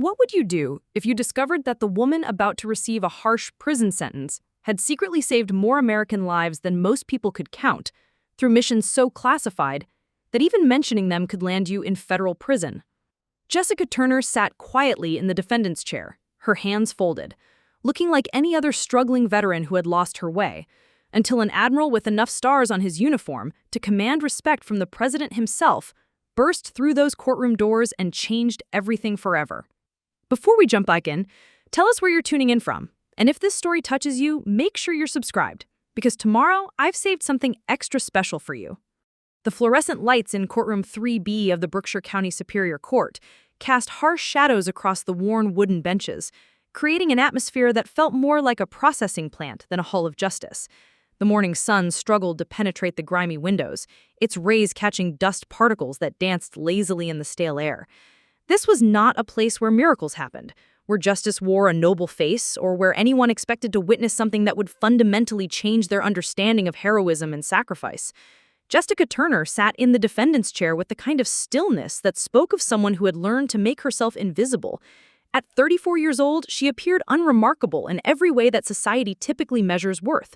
What would you do if you discovered that the woman about to receive a harsh prison sentence had secretly saved more American lives than most people could count through missions so classified that even mentioning them could land you in federal prison? Jessica Turner sat quietly in the defendant's chair, her hands folded, looking like any other struggling veteran who had lost her way, until an admiral with enough stars on his uniform to command respect from the president himself burst through those courtroom doors and changed everything forever. Before we jump back in, tell us where you're tuning in from. And if this story touches you, make sure you're subscribed, because tomorrow I've saved something extra special for you. The fluorescent lights in Courtroom 3B of the Brookshire County Superior Court cast harsh shadows across the worn wooden benches, creating an atmosphere that felt more like a processing plant than a hall of justice. The morning sun struggled to penetrate the grimy windows, its rays catching dust particles that danced lazily in the stale air. This was not a place where miracles happened, where justice wore a noble face, or where anyone expected to witness something that would fundamentally change their understanding of heroism and sacrifice. Jessica Turner sat in the defendant's chair with the kind of stillness that spoke of someone who had learned to make herself invisible. At 34 years old, she appeared unremarkable in every way that society typically measures worth.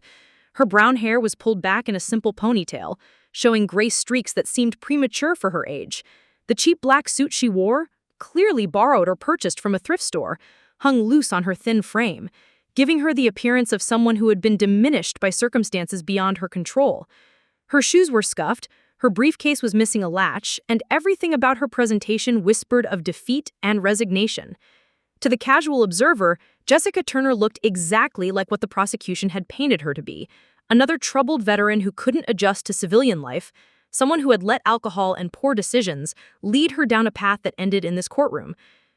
Her brown hair was pulled back in a simple ponytail, showing gray streaks that seemed premature for her age. The cheap black suit she wore, clearly borrowed or purchased from a thrift store, hung loose on her thin frame, giving her the appearance of someone who had been diminished by circumstances beyond her control. Her shoes were scuffed, her briefcase was missing a latch, and everything about her presentation whispered of defeat and resignation. To the casual observer, Jessica Turner looked exactly like what the prosecution had painted her to be, another troubled veteran who couldn't adjust to civilian life, someone who had let alcohol and poor decisions lead her down a path that ended in this courtroom.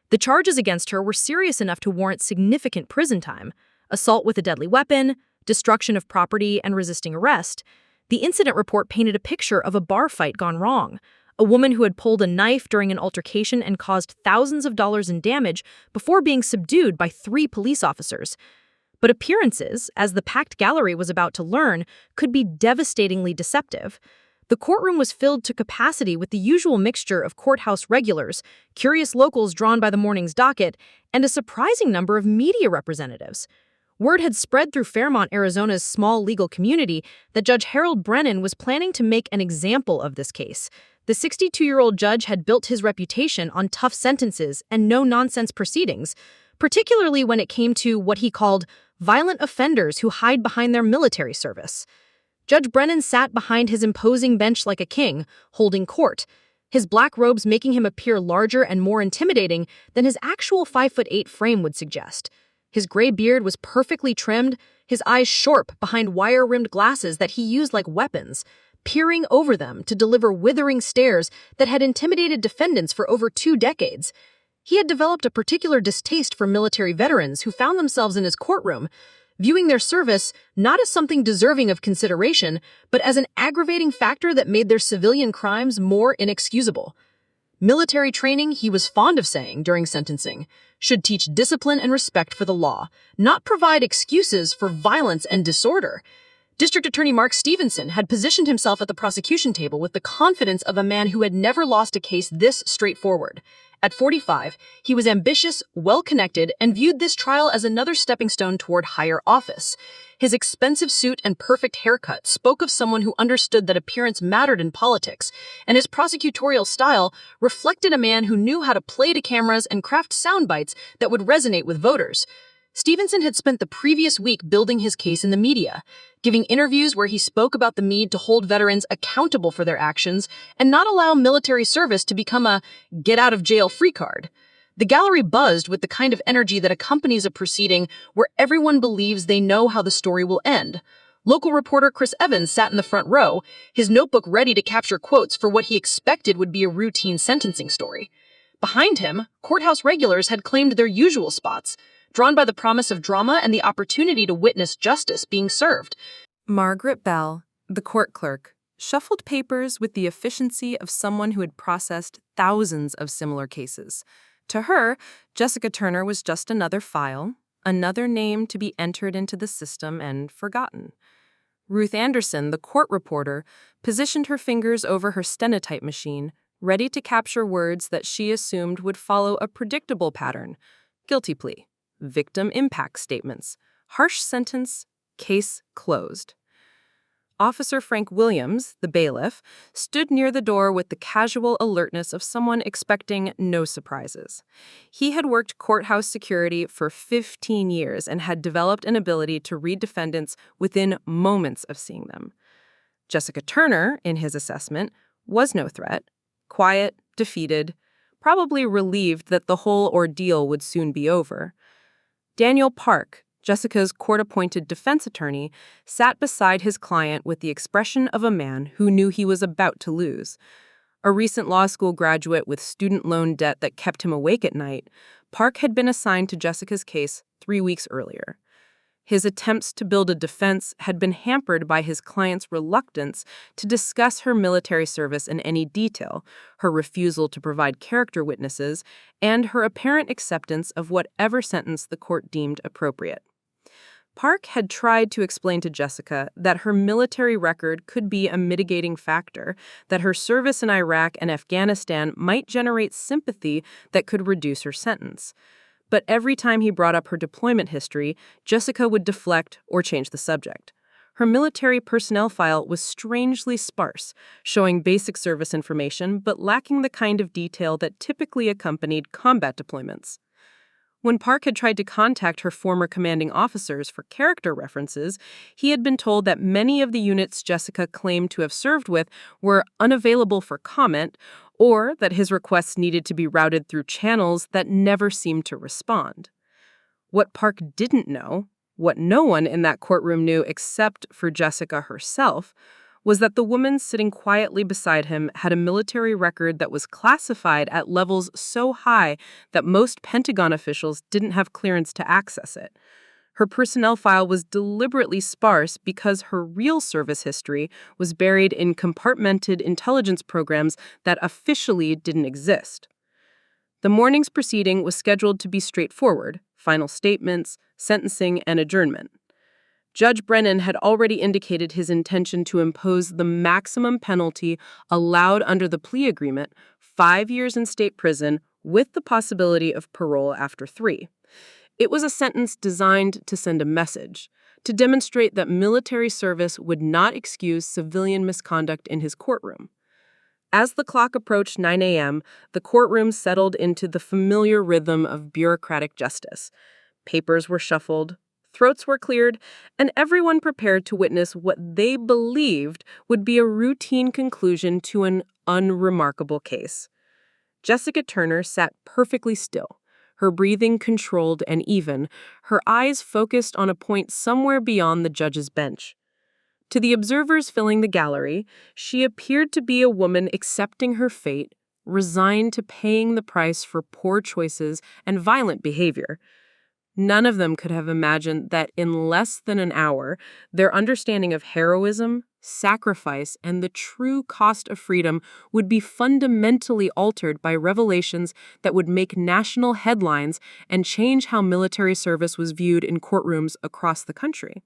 The charges against her were serious enough to warrant significant prison time: assault with a deadly weapon, destruction of property, and resisting arrest. The incident report painted a picture of a bar fight gone wrong, a woman who had pulled a knife during an altercation and caused thousands of dollars in damage before being subdued by 3 police officers. But appearances, as the packed gallery was about to learn, could be devastatingly deceptive. The courtroom was filled to capacity with the usual mixture of courthouse regulars, curious locals drawn by the morning's docket, and a surprising number of media representatives. Word had spread through Fairmont, Arizona's small legal community that Judge Harold Brennan was planning to make an example of this case. The 62-year-old judge had built his reputation on tough sentences and no-nonsense proceedings, particularly when it came to what he called violent offenders who hide behind their military service. Judge Brennan sat behind his imposing bench like a king, holding court, his black robes making him appear larger and more intimidating than his actual 5'8" frame would suggest. His gray beard was perfectly trimmed, his eyes sharp behind wire-rimmed glasses that he used like weapons, peering over them to deliver withering stares that had intimidated defendants for over 2 decades. He had developed a particular distaste for military veterans who found themselves in his courtroom, viewing their service not as something deserving of consideration, but as an aggravating factor that made their civilian crimes more inexcusable. Military training, he was fond of saying during sentencing, should teach discipline and respect for the law, not provide excuses for violence and disorder. District Attorney Mark Stevenson had positioned himself at the prosecution table with the confidence of a man who had never lost a case this straightforward. At 45, he was ambitious, well-connected, and viewed this trial as another stepping stone toward higher office. His expensive suit and perfect haircut spoke of someone who understood that appearance mattered in politics, and his prosecutorial style reflected a man who knew how to play to cameras and craft sound bites that would resonate with voters. Stevenson had spent the previous week building his case in the media, giving interviews where he spoke about the need to hold veterans accountable for their actions and not allow military service to become a get-out-of-jail-free card. The gallery buzzed with the kind of energy that accompanies a proceeding where everyone believes they know how the story will end. Local reporter Chris Evans sat in the front row, his notebook ready to capture quotes for what he expected would be a routine sentencing story. Behind him, courthouse regulars had claimed their usual spots, drawn by the promise of drama and the opportunity to witness justice being served. Margaret Bell, the court clerk, shuffled papers with the efficiency of someone who had processed thousands of similar cases. To her, Jessica Turner was just another file, another name to be entered into the system and forgotten. Ruth Anderson, the court reporter, positioned her fingers over her stenotype machine, ready to capture words that she assumed would follow a predictable pattern: guilty plea, victim impact statements, harsh sentence, case closed. Officer Frank Williams, the bailiff, stood near the door with the casual alertness of someone expecting no surprises. He had worked courthouse security for 15 years and had developed an ability to read defendants within moments of seeing them. Jessica Turner, in his assessment, was no threat, quiet, defeated, probably relieved that the whole ordeal would soon be over. Daniel Park, Jessica's court-appointed defense attorney, sat beside his client with the expression of a man who knew he was about to lose. A recent law school graduate with student loan debt that kept him awake at night, Park had been assigned to Jessica's case 3 weeks earlier. His attempts to build a defense had been hampered by his client's reluctance to discuss her military service in any detail, her refusal to provide character witnesses, and her apparent acceptance of whatever sentence the court deemed appropriate. Park had tried to explain to Jessica that her military record could be a mitigating factor, that her service in Iraq and Afghanistan might generate sympathy that could reduce her sentence. But every time he brought up her deployment history, Jessica would deflect or change the subject. Her military personnel file was strangely sparse, showing basic service information but lacking the kind of detail that typically accompanied combat deployments. When Park had tried to contact her former commanding officers for character references, he had been told that many of the units Jessica claimed to have served with were unavailable for comment, or that his requests needed to be routed through channels that never seemed to respond. What Park didn't know, what no one in that courtroom knew except for Jessica herself, was that the woman sitting quietly beside him had a military record that was classified at levels so high that most Pentagon officials didn't have clearance to access it. Her personnel file was deliberately sparse because her real service history was buried in compartmented intelligence programs that officially didn't exist. The morning's proceeding was scheduled to be straightforward: final statements, sentencing, and adjournment. Judge Brennan had already indicated his intention to impose the maximum penalty allowed under the plea agreement, 5 years in state prison, with the possibility of parole after 3. It was a sentence designed to send a message, to demonstrate that military service would not excuse civilian misconduct in his courtroom. As the clock approached 9 a.m., the courtroom settled into the familiar rhythm of bureaucratic justice. Papers were shuffled, throats were cleared, and everyone prepared to witness what they believed would be a routine conclusion to an unremarkable case. Jessica Turner sat perfectly still, her breathing controlled and even, her eyes focused on a point somewhere beyond the judge's bench. To the observers filling the gallery, she appeared to be a woman accepting her fate, resigned to paying the price for poor choices and violent behavior. None of them could have imagined that in less than an hour, their understanding of heroism, sacrifice, and the true cost of freedom would be fundamentally altered by revelations that would make national headlines and change how military service was viewed in courtrooms across the country.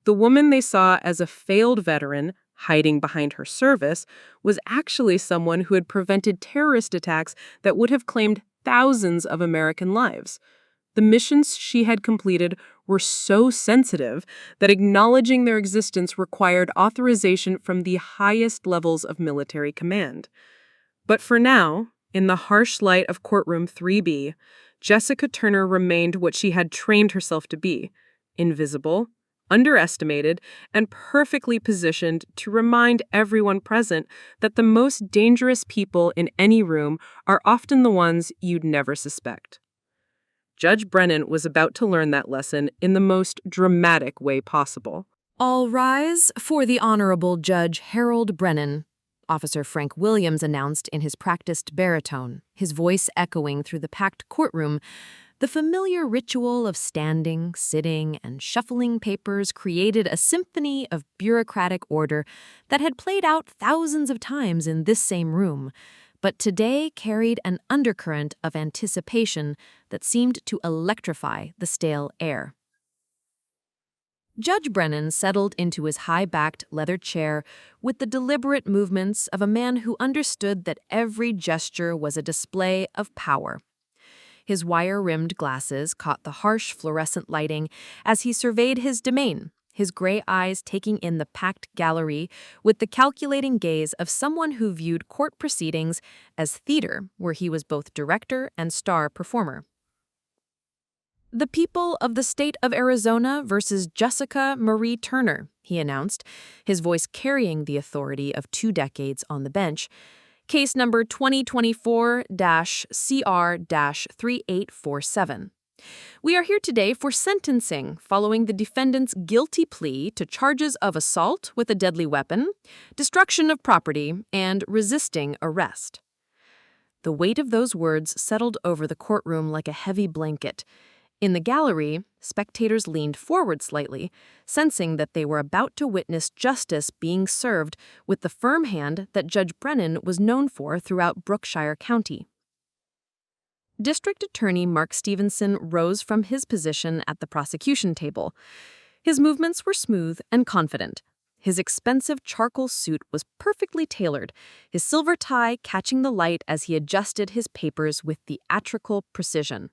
The woman they saw as a failed veteran, hiding behind her service, was actually someone who had prevented terrorist attacks that would have claimed thousands of American lives. The missions she had completed were so sensitive that acknowledging their existence required authorization from the highest levels of military command. But for now, in the harsh light of Courtroom 3B, Jessica Turner remained what she had trained herself to be: invisible, underestimated, and perfectly positioned to remind everyone present that the most dangerous people in any room are often the ones you'd never suspect. Judge Brennan was about to learn that lesson in the most dramatic way possible. All rise for the Honorable Judge Harold Brennan, Officer Frank Williams announced in his practiced baritone, his voice echoing through the packed courtroom. The familiar ritual of standing, sitting, and shuffling papers created a symphony of bureaucratic order that had played out thousands of times in this same room, but today carried an undercurrent of anticipation that seemed to electrify the stale air. Judge Brennan settled into his high-backed leather chair with the deliberate movements of a man who understood that every gesture was a display of power. His wire-rimmed glasses caught the harsh fluorescent lighting as he surveyed his domain, his gray eyes taking in the packed gallery with the calculating gaze of someone who viewed court proceedings as theater where he was both director and star performer. "The people of the state of Arizona versus Jessica Marie Turner," he announced, his voice carrying the authority of 2 decades on the bench. Case number 2024-CR-3847. We are here today for sentencing following the defendant's guilty plea to charges of assault with a deadly weapon, destruction of property, and resisting arrest. The weight of those words settled over the courtroom like a heavy blanket. In the gallery, spectators leaned forward slightly, sensing that they were about to witness justice being served with the firm hand that Judge Brennan was known for throughout Brookshire County. District Attorney Mark Stevenson rose from his position at the prosecution table. His movements were smooth and confident. His expensive charcoal suit was perfectly tailored, his silver tie catching the light as he adjusted his papers with theatrical precision.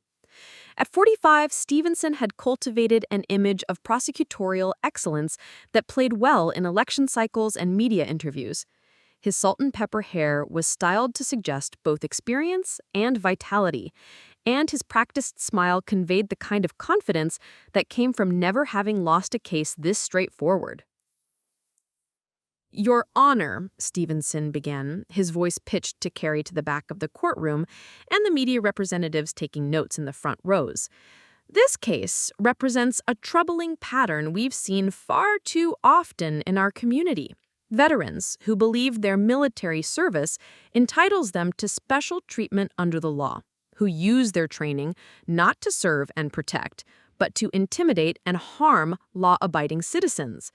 At 45, Stevenson had cultivated an image of prosecutorial excellence that played well in election cycles and media interviews. His salt-and-pepper hair was styled to suggest both experience and vitality, and his practiced smile conveyed the kind of confidence that came from never having lost a case this straightforward. "Your Honor," Stevenson began, his voice pitched to carry to the back of the courtroom and the media representatives taking notes in the front rows. "This case represents a troubling pattern we've seen far too often in our community. Veterans who believe their military service entitles them to special treatment under the law, who use their training not to serve and protect, but to intimidate and harm law-abiding citizens."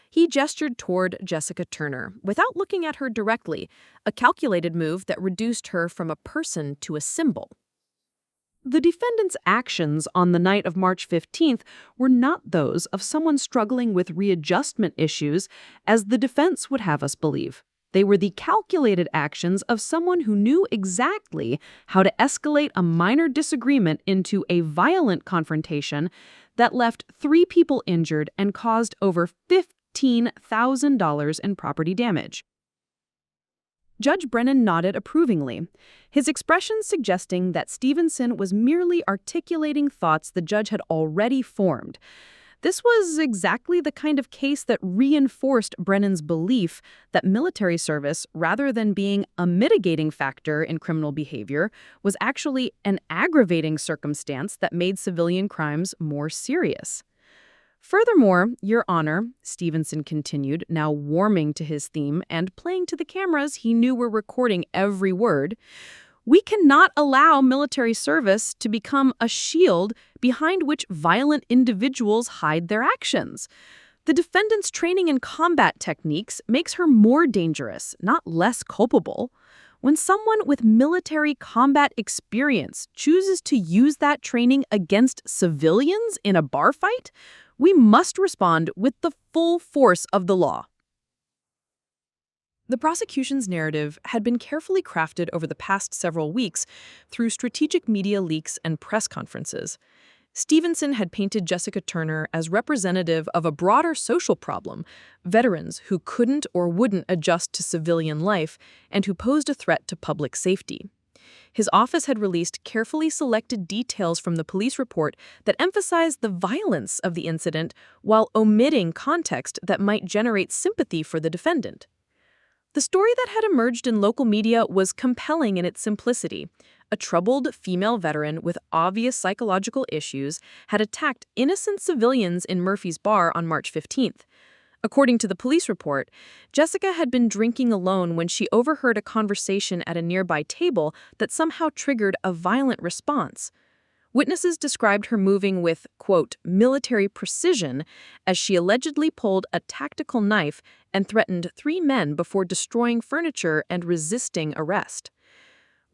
He gestured toward Jessica Turner without looking at her directly, a calculated move that reduced her from a person to a symbol. The defendant's actions on the night of March 15th were not those of someone struggling with readjustment issues, as the defense would have us believe. They were the calculated actions of someone who knew exactly how to escalate a minor disagreement into a violent confrontation that left 3 people injured and caused over $15,000 in property damage. Judge Brennan nodded approvingly, his expression suggesting that Stevenson was merely articulating thoughts the judge had already formed. This was exactly the kind of case that reinforced Brennan's belief that military service, rather than being a mitigating factor in criminal behavior, was actually an aggravating circumstance that made civilian crimes more serious. "Furthermore, Your Honor," Stevenson continued, now warming to his theme and playing to the cameras he knew were recording every word, "we cannot allow military service to become a shield behind which violent individuals hide their actions. The defendant's training in combat techniques makes her more dangerous, not less culpable. When someone with military combat experience chooses to use that training against civilians in a bar fight, we must respond with the full force of the law." The prosecution's narrative had been carefully crafted over the past several weeks through strategic media leaks and press conferences. Stevenson had painted Jessica Turner as representative of a broader social problem, veterans who couldn't or wouldn't adjust to civilian life and who posed a threat to public safety. His office had released carefully selected details from the police report that emphasized the violence of the incident while omitting context that might generate sympathy for the defendant. The story that had emerged in local media was compelling in its simplicity. A troubled female veteran with obvious psychological issues had attacked innocent civilians in Murphy's Bar on March 15th. According to the police report, Jessica had been drinking alone when she overheard a conversation at a nearby table that somehow triggered a violent response. Witnesses described her moving with, quote, military precision as she allegedly pulled a tactical knife and threatened 3 men before destroying furniture and resisting arrest.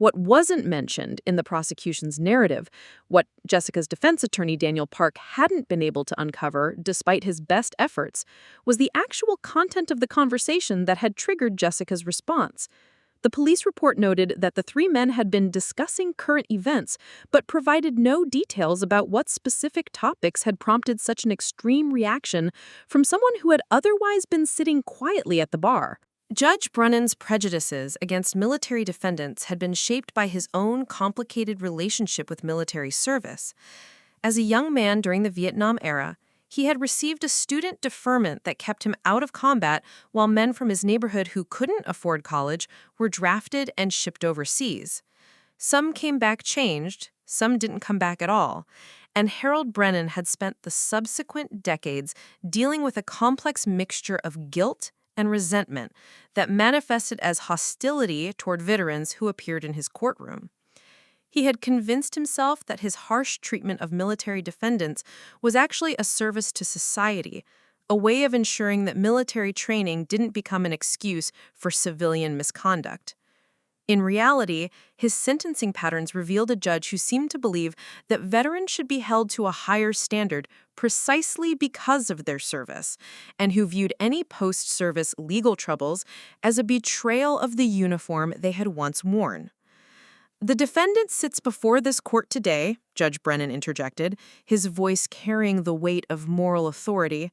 What wasn't mentioned in the prosecution's narrative, what Jessica's defense attorney Daniel Park hadn't been able to uncover despite his best efforts, was the actual content of the conversation that had triggered Jessica's response. The police report noted that the three men had been discussing current events, but provided no details about what specific topics had prompted such an extreme reaction from someone who had otherwise been sitting quietly at the bar. Judge Brennan's prejudices against military defendants had been shaped by his own complicated relationship with military service. As a young man during the Vietnam era, he had received a student deferment that kept him out of combat while men from his neighborhood who couldn't afford college were drafted and shipped overseas. Some came back changed, some didn't come back at all, and Harold Brennan had spent the subsequent decades dealing with a complex mixture of guilt and resentment that manifested as hostility toward veterans who appeared in his courtroom. He had convinced himself that his harsh treatment of military defendants was actually a service to society, a way of ensuring that military training didn't become an excuse for civilian misconduct. In reality, his sentencing patterns revealed a judge who seemed to believe that veterans should be held to a higher standard precisely because of their service, and who viewed any post-service legal troubles as a betrayal of the uniform they had once worn. "The defendant sits before this court today," Judge Brennan interjected, his voice carrying the weight of moral authority,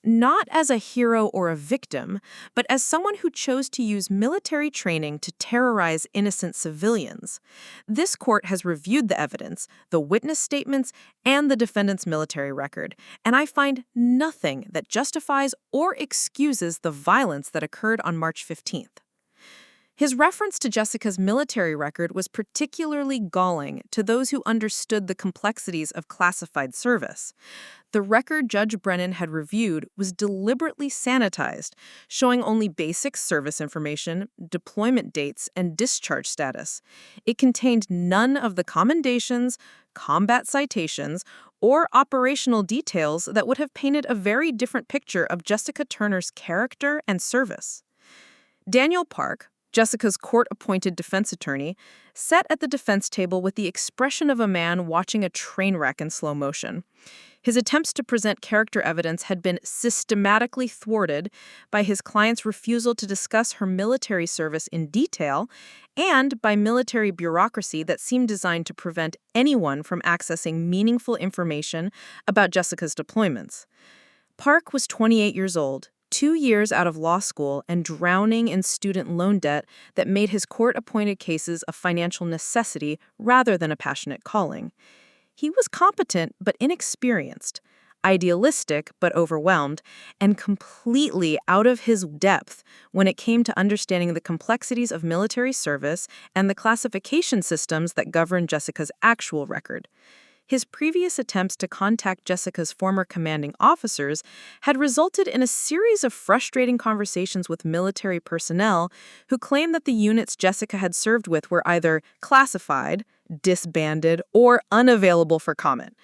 "not as a hero or a victim, but as someone who chose to use military training to terrorize innocent civilians. This court has reviewed the evidence, the witness statements, and the defendant's military record, and I find nothing that justifies or excuses the violence that occurred on March 15th. His reference to Jessica's military record was particularly galling to those who understood the complexities of classified service. The record Judge Brennan had reviewed was deliberately sanitized, showing only basic service information, deployment dates, and discharge status. It contained none of the commendations, combat citations, or operational details that would have painted a very different picture of Jessica Turner's character and service. Daniel Park, Jessica's court-appointed defense attorney, sat at the defense table with the expression of a man watching a train wreck in slow motion. His attempts to present character evidence had been systematically thwarted by his client's refusal to discuss her military service in detail and by military bureaucracy that seemed designed to prevent anyone from accessing meaningful information about Jessica's deployments. Park was 28 years old, 2 years out of law school, and drowning in student loan debt that made his court-appointed cases a financial necessity rather than a passionate calling. He was competent but inexperienced, idealistic but overwhelmed, and completely out of his depth when it came to understanding the complexities of military service and the classification systems that govern Jessica's actual record. His previous attempts to contact Jessica's former commanding officers had resulted in a series of frustrating conversations with military personnel who claimed that the units Jessica had served with were either classified, disbanded, or unavailable for comment.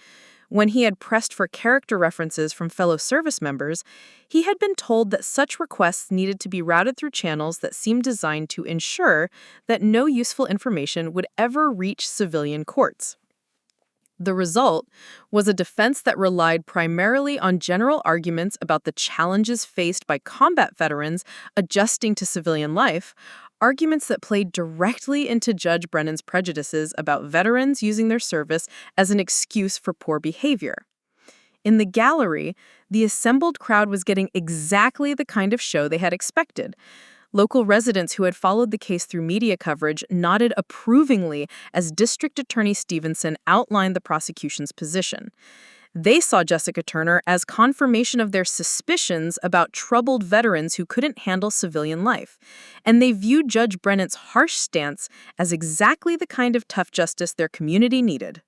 When he had pressed for character references from fellow service members, he had been told that such requests needed to be routed through channels that seemed designed to ensure that no useful information would ever reach civilian courts. The result was a defense that relied primarily on general arguments about the challenges faced by combat veterans adjusting to civilian life, arguments that played directly into Judge Brennan's prejudices about veterans using their service as an excuse for poor behavior. In the gallery, the assembled crowd was getting exactly the kind of show they had expected. Local residents who had followed the case through media coverage nodded approvingly as District Attorney Stevenson outlined the prosecution's position. They saw Jessica Turner as confirmation of their suspicions about troubled veterans who couldn't handle civilian life, and they viewed Judge Brennan's harsh stance as exactly the kind of tough justice their community needed.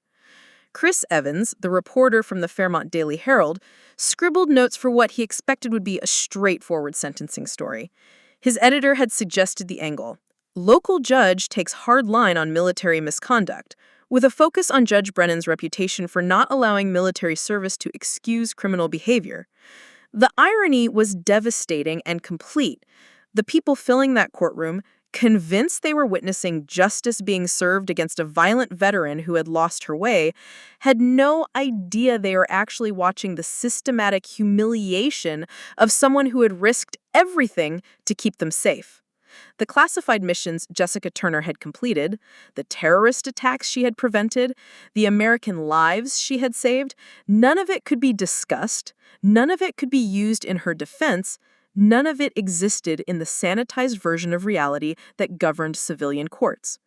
Chris Evans, the reporter from the Fairmont Daily Herald, scribbled notes for what he expected would be a straightforward sentencing story. His editor had suggested the angle. Local judge takes hard line on military misconduct, with a focus on Judge Brennan's reputation for not allowing military service to excuse criminal behavior. The irony was devastating and complete. The people filling that courtroom, convinced they were witnessing justice being served against a violent veteran who had lost her way, had no idea they were actually watching the systematic humiliation of someone who had risked everything to keep them safe. The classified missions Jessica Turner had completed, the terrorist attacks she had prevented, the American lives she had saved, none of it could be discussed, none of it could be used in her defense, none of it existed in the sanitized version of reality that governed civilian courts.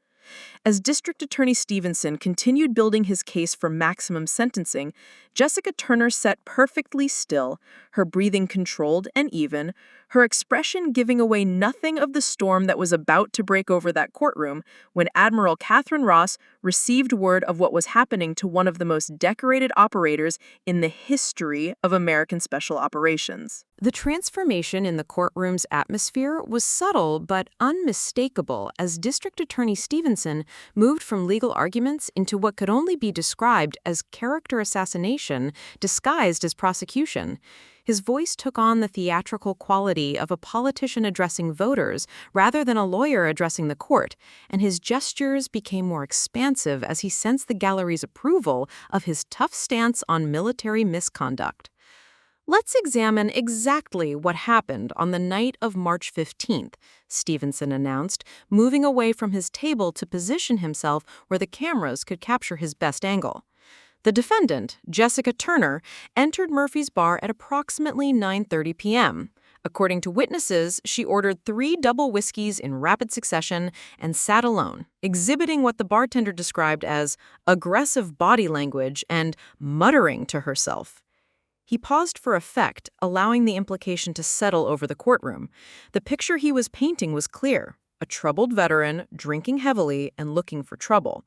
As District Attorney Stevenson continued building his case for maximum sentencing, Jessica Turner sat perfectly still, her breathing controlled and even, her expression giving away nothing of the storm that was about to break over that courtroom when Admiral Catherine Ross received word of what was happening to one of the most decorated operators in the history of American Special Operations. The transformation in the courtroom's atmosphere was subtle but unmistakable as District Attorney Stevenson moved from legal arguments into what could only be described as character assassination disguised as prosecution. His voice took on the theatrical quality of a politician addressing voters rather than a lawyer addressing the court, and his gestures became more expansive as he sensed the gallery's approval of his tough stance on military misconduct. Let's examine exactly what happened on the night of March 15th, Stevenson announced, moving away from his table to position himself where the cameras could capture his best angle. The defendant, Jessica Turner, entered Murphy's Bar at approximately 9:30 p.m. According to witnesses, she ordered 3 double whiskeys in rapid succession and sat alone, exhibiting what the bartender described as aggressive body language and muttering to herself. He paused for effect, allowing the implication to settle over the courtroom. The picture he was painting was clear: a troubled veteran, drinking heavily and looking for trouble.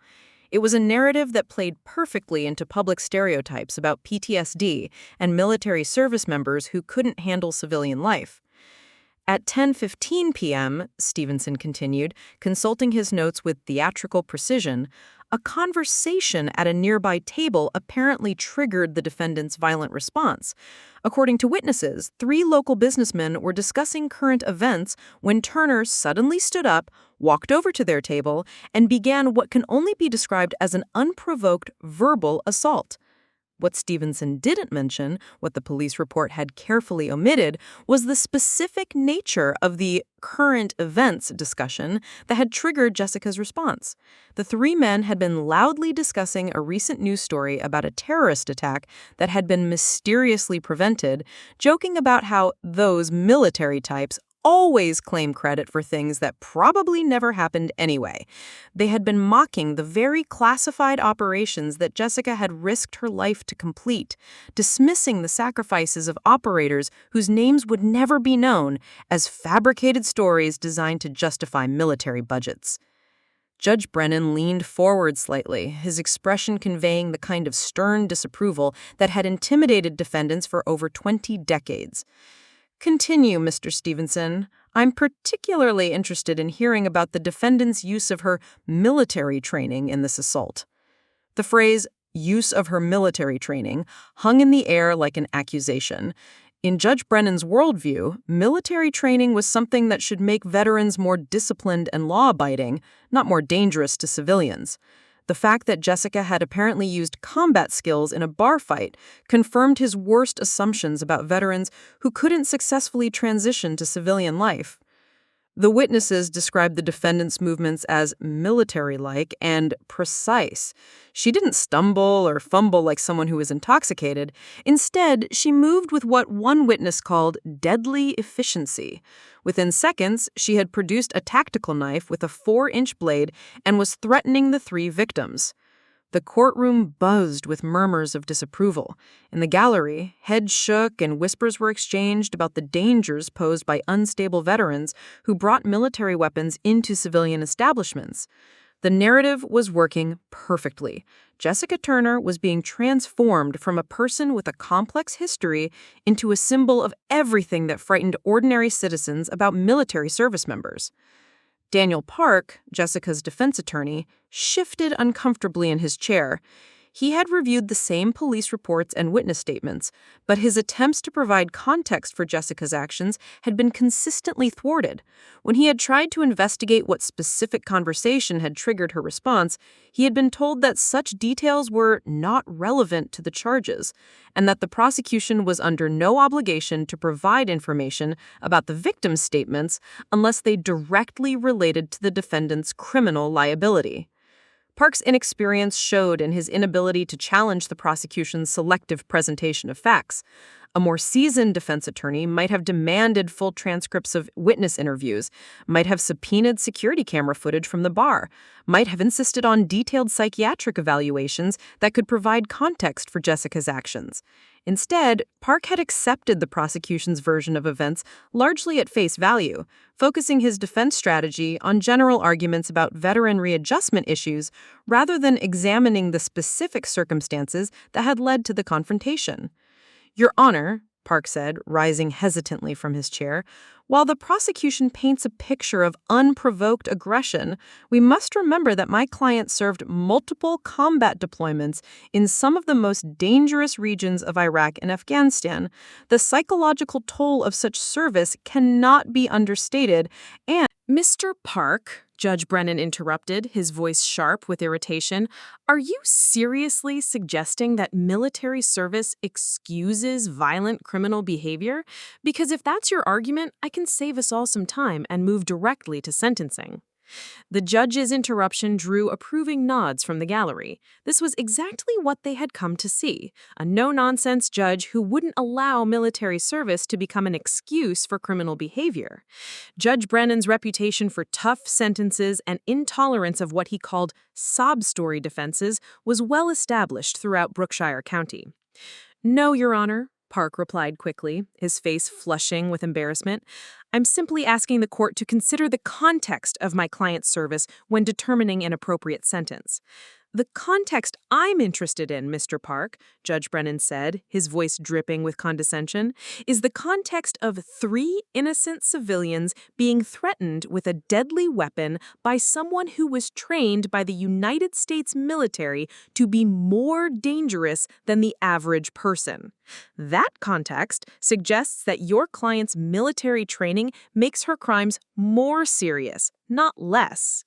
It was a narrative that played perfectly into public stereotypes about PTSD and military service members who couldn't handle civilian life. At 10:15 p.m., Stevenson continued, consulting his notes with theatrical precision, a conversation at a nearby table apparently triggered the defendant's violent response. According to witnesses, 3 local businessmen were discussing current events when Turner suddenly stood up, walked over to their table, and began what can only be described as an unprovoked verbal assault. What Stevenson didn't mention, what the police report had carefully omitted, was the specific nature of the current events discussion that had triggered Jessica's response. The 3 men had been loudly discussing a recent news story about a terrorist attack that had been mysteriously prevented, joking about how those military types always claim credit for things that probably never happened anyway. They had been mocking the very classified operations that Jessica had risked her life to complete, dismissing the sacrifices of operators whose names would never be known as fabricated stories designed to justify military budgets. Judge Brennan leaned forward slightly, his expression conveying the kind of stern disapproval that had intimidated defendants for over 20 decades. Continue, Mr. Stevenson. I'm particularly interested in hearing about the defendant's use of her military training in this assault. The phrase, use of her military training, hung in the air like an accusation. In Judge Brennan's worldview, military training was something that should make veterans more disciplined and law-abiding, not more dangerous to civilians. The fact that Jessica had apparently used combat skills in a bar fight confirmed his worst assumptions about veterans who couldn't successfully transition to civilian life. The witnesses described the defendant's movements as military-like and precise. She didn't stumble or fumble like someone who was intoxicated. Instead, she moved with what one witness called deadly efficiency. Within seconds, she had produced a tactical knife with a 4-inch blade and was threatening the 3 victims. The courtroom buzzed with murmurs of disapproval. In the gallery, heads shook and whispers were exchanged about the dangers posed by unstable veterans who brought military weapons into civilian establishments. The narrative was working perfectly. Jessica Turner was being transformed from a person with a complex history into a symbol of everything that frightened ordinary citizens about military service members. Daniel Park, Jessica's defense attorney, shifted uncomfortably in his chair. He had reviewed the same police reports and witness statements, but his attempts to provide context for Jessica's actions had been consistently thwarted. When he had tried to investigate what specific conversation had triggered her response, he had been told that such details were not relevant to the charges, and that the prosecution was under no obligation to provide information about the victim's statements unless they directly related to the defendant's criminal liability. Park's inexperience showed in his inability to challenge the prosecution's selective presentation of facts. A more seasoned defense attorney might have demanded full transcripts of witness interviews, might have subpoenaed security camera footage from the bar, might have insisted on detailed psychiatric evaluations that could provide context for Jessica's actions. Instead, Park had accepted the prosecution's version of events largely at face value, focusing his defense strategy on general arguments about veteran readjustment issues rather than examining the specific circumstances that had led to the confrontation. "Your Honor," Park said, rising hesitantly from his chair, "while the prosecution paints a picture of unprovoked aggression, we must remember that my client served multiple combat deployments in some of the most dangerous regions of Iraq and Afghanistan. The psychological toll of such service cannot be understated, and—" "Mr. Park," Judge Brennan interrupted, his voice sharp with irritation, "are you seriously suggesting that military service excuses violent criminal behavior? Because if that's your argument, I can save us all some time and move directly to sentencing." The judge's interruption drew approving nods from the gallery. This was exactly what they had come to see, a no-nonsense judge who wouldn't allow military service to become an excuse for criminal behavior. Judge Brennan's reputation for tough sentences and intolerance of what he called sob-story defenses was well established throughout Brookshire County. "No, Your Honor," Park replied quickly, his face flushing with embarrassment. "I'm simply asking the court to consider the context of my client's service when determining an appropriate sentence." "The context I'm interested in, Mr. Park," Judge Brennan said, his voice dripping with condescension, "is the context of 3 innocent civilians being threatened with a deadly weapon by someone who was trained by the United States military to be more dangerous than the average person. That context suggests that your client's military training makes her crimes more serious, not less."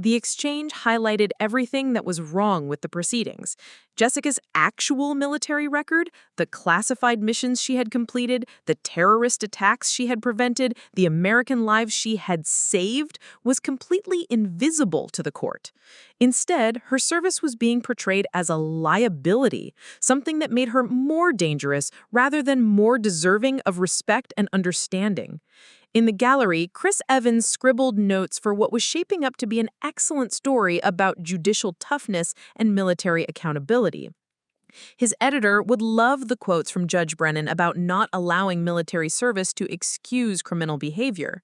The exchange highlighted everything that was wrong with the proceedings. Jessica's actual military record, the classified missions she had completed, the terrorist attacks she had prevented, the American lives she had saved, was completely invisible to the court. Instead, her service was being portrayed as a liability, something that made her more dangerous rather than more deserving of respect and understanding. In the gallery, Chris Evans scribbled notes for what was shaping up to be an excellent story about judicial toughness and military accountability. His editor would love the quotes from Judge Brennan about not allowing military service to excuse criminal behavior.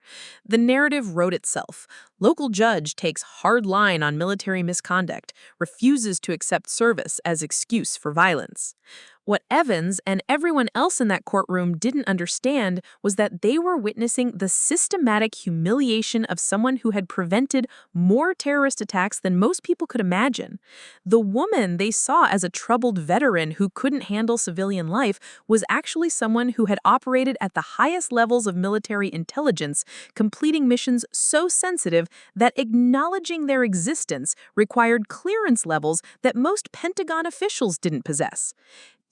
The narrative wrote itself. Local judge takes hard line on military misconduct, refuses to accept service as excuse for violence. What Evans and everyone else in that courtroom didn't understand was that they were witnessing the systematic humiliation of someone who had prevented more terrorist attacks than most people could imagine. The woman they saw as a troubled veteran who couldn't handle civilian life was actually someone who had operated at the highest levels of military intelligence, completing missions so sensitive that acknowledging their existence required clearance levels that most Pentagon officials didn't possess.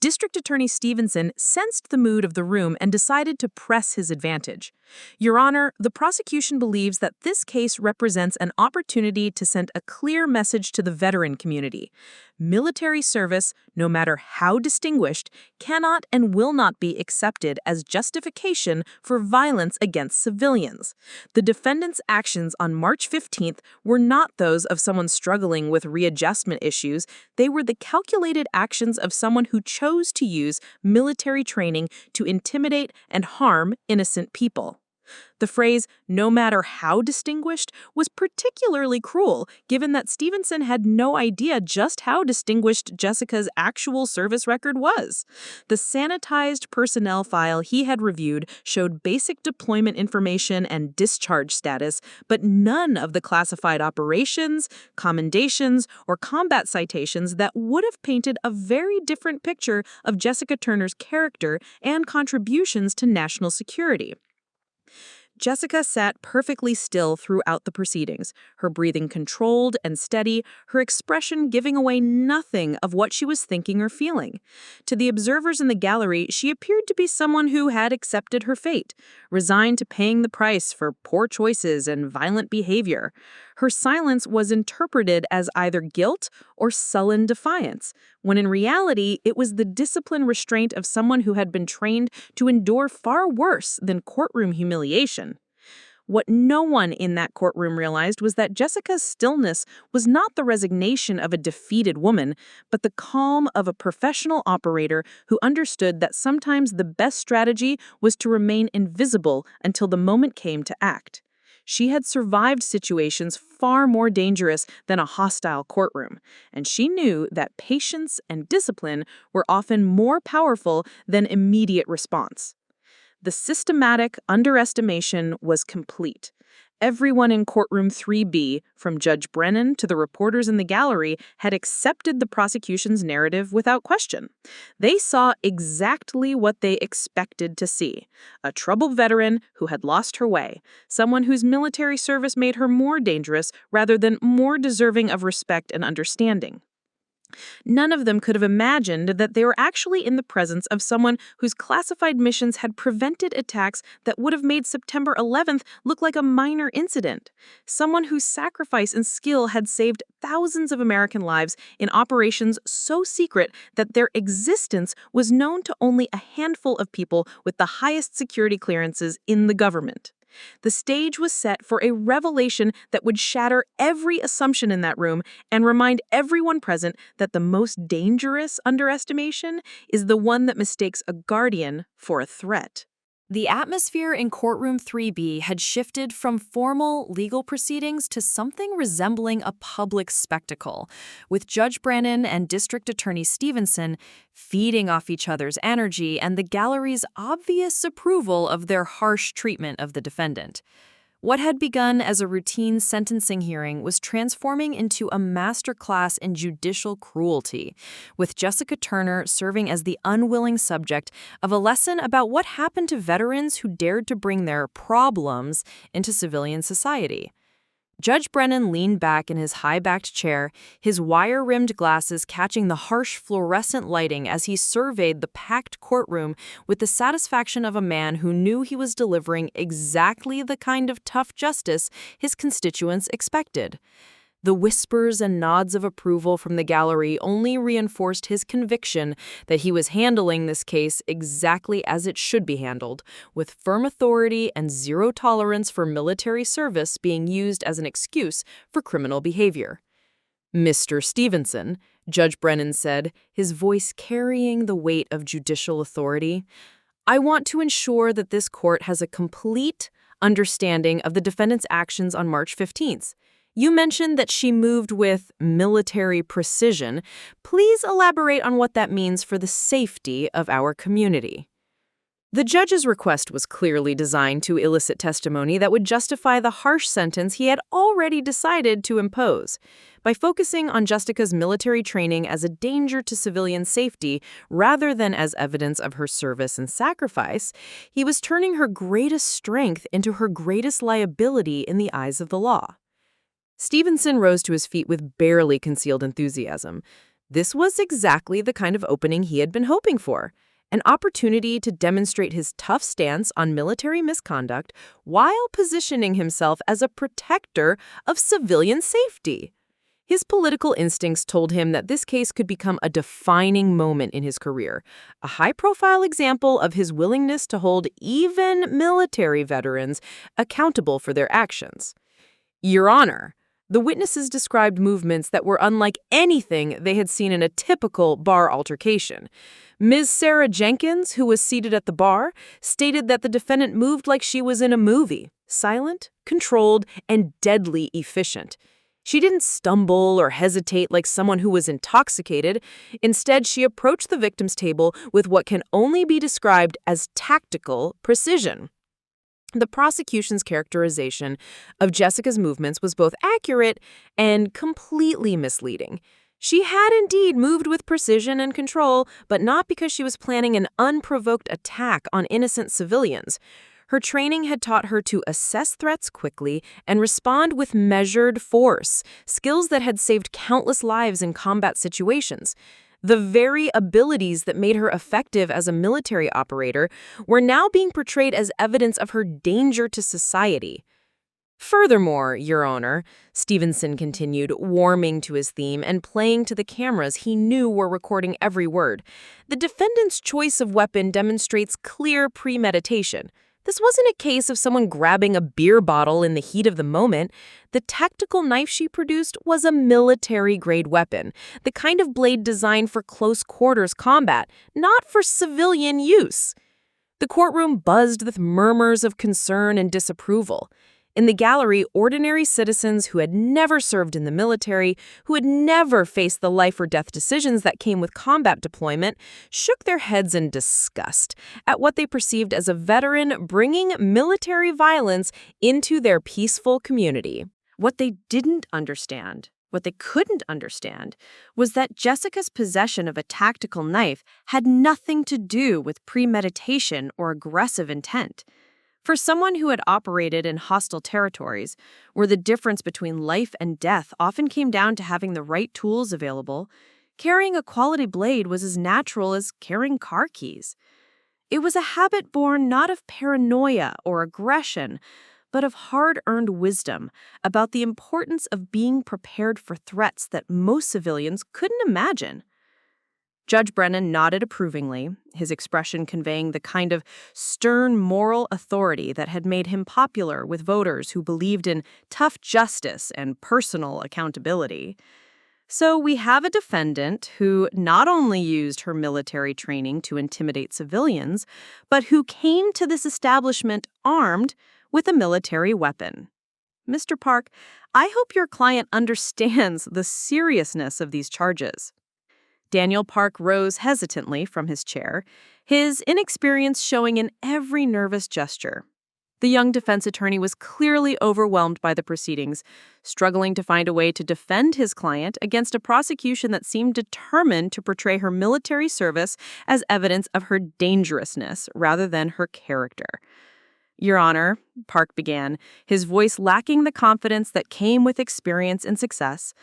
District Attorney Stevenson sensed the mood of the room and decided to press his advantage. "Your Honor, the prosecution believes that this case represents an opportunity to send a clear message to the veteran community. Military service, no matter how distinguished, cannot and will not be accepted as justification for violence against civilians. The defendant's actions on March 15th were not those of someone struggling with readjustment issues. They were the calculated actions of someone who chose to use military training to intimidate and harm innocent people." The phrase, "no matter how distinguished," was particularly cruel, given that Stevenson had no idea just how distinguished Jessica's actual service record was. The sanitized personnel file he had reviewed showed basic deployment information and discharge status, but none of the classified operations, commendations, or combat citations that would have painted a very different picture of Jessica Turner's character and contributions to national security. Jessica sat perfectly still throughout the proceedings, her breathing controlled and steady, her expression giving away nothing of what she was thinking or feeling. To the observers in the gallery, she appeared to be someone who had accepted her fate, resigned to paying the price for poor choices and violent behavior. Her silence was interpreted as either guilt or sullen defiance, when in reality it was the disciplined restraint of someone who had been trained to endure far worse than courtroom humiliation. What no one in that courtroom realized was that Jessica's stillness was not the resignation of a defeated woman, but the calm of a professional operator who understood that sometimes the best strategy was to remain invisible until the moment came to act. She had survived situations far more dangerous than a hostile courtroom, and she knew that patience and discipline were often more powerful than immediate response. The systematic underestimation was complete. Everyone in courtroom 3B, from Judge Brennan to the reporters in the gallery, had accepted the prosecution's narrative without question. They saw exactly what they expected to see: a troubled veteran who had lost her way, someone whose military service made her more dangerous rather than more deserving of respect and understanding. None of them could have imagined that they were actually in the presence of someone whose classified missions had prevented attacks that would have made September 11th look like a minor incident. Someone whose sacrifice and skill had saved thousands of American lives in operations so secret that their existence was known to only a handful of people with the highest security clearances in the government. The stage was set for a revelation that would shatter every assumption in that room and remind everyone present that the most dangerous underestimation is the one that mistakes a guardian for a threat. The atmosphere in courtroom 3B had shifted from formal legal proceedings to something resembling a public spectacle, with Judge Brennan and District Attorney Stevenson feeding off each other's energy and the gallery's obvious approval of their harsh treatment of the defendant. What had begun as a routine sentencing hearing was transforming into a masterclass in judicial cruelty, with Jessica Turner serving as the unwilling subject of a lesson about what happened to veterans who dared to bring their problems into civilian society. Judge Brennan leaned back in his high-backed chair, his wire-rimmed glasses catching the harsh fluorescent lighting as he surveyed the packed courtroom with the satisfaction of a man who knew he was delivering exactly the kind of tough justice his constituents expected. The whispers and nods of approval from the gallery only reinforced his conviction that he was handling this case exactly as it should be handled, with firm authority and zero tolerance for military service being used as an excuse for criminal behavior. "Mr. Stevenson," Judge Brennan said, his voice carrying the weight of judicial authority, "I want to ensure that this court has a complete understanding of the defendant's actions on March 15th. You mentioned that she moved with military precision. Please elaborate on what that means for the safety of our community." The judge's request was clearly designed to elicit testimony that would justify the harsh sentence he had already decided to impose. By focusing on Jessica's military training as a danger to civilian safety rather than as evidence of her service and sacrifice, he was turning her greatest strength into her greatest liability in the eyes of the law. Stevenson rose to his feet with barely concealed enthusiasm. This was exactly the kind of opening he had been hoping for, an opportunity to demonstrate his tough stance on military misconduct while positioning himself as a protector of civilian safety. His political instincts told him that this case could become a defining moment in his career, a high-profile example of his willingness to hold even military veterans accountable for their actions. "Your Honor," The witnesses described movements that were unlike anything they had seen in a typical bar altercation. Ms. Sarah Jenkins, who was seated at the bar, stated that the defendant moved like she was in a movie, silent, controlled, and deadly efficient. She didn't stumble or hesitate like someone who was intoxicated. Instead, she approached the victim's table with what can only be described as tactical precision. The prosecution's characterization of Jessica's movements was both accurate and completely misleading. She had indeed moved with precision and control, but not because she was planning an unprovoked attack on innocent civilians. Her training had taught her to assess threats quickly and respond with measured force, skills that had saved countless lives in combat situations. The very abilities that made her effective as a military operator were now being portrayed as evidence of her danger to society. Furthermore, Your Honor, Stevenson continued, warming to his theme and playing to the cameras he knew were recording every word, the defendant's choice of weapon demonstrates clear premeditation. This wasn't a case of someone grabbing a beer bottle in the heat of the moment. The tactical knife she produced was a military-grade weapon, the kind of blade designed for close-quarters combat, not for civilian use. The courtroom buzzed with murmurs of concern and disapproval. In the gallery, ordinary citizens who had never served in the military, who had never faced the life or death decisions that came with combat deployment, shook their heads in disgust at what they perceived as a veteran bringing military violence into their peaceful community. What they didn't understand, what they couldn't understand, was that Jessica's possession of a tactical knife had nothing to do with premeditation or aggressive intent. For someone who had operated in hostile territories, where the difference between life and death often came down to having the right tools available, carrying a quality blade was as natural as carrying car keys. It was a habit born not of paranoia or aggression, but of hard-earned wisdom about the importance of being prepared for threats that most civilians couldn't imagine. Judge Brennan nodded approvingly, his expression conveying the kind of stern moral authority that had made him popular with voters who believed in tough justice and personal accountability. So we have a defendant who not only used her military training to intimidate civilians, but who came to this establishment armed with a military weapon. Mr. Park, I hope your client understands the seriousness of these charges. Daniel Park rose hesitantly from his chair, his inexperience showing in every nervous gesture. The young defense attorney was clearly overwhelmed by the proceedings, struggling to find a way to defend his client against a prosecution that seemed determined to portray her military service as evidence of her dangerousness rather than her character. Your Honor, Park began, his voice lacking the confidence that came with experience and success,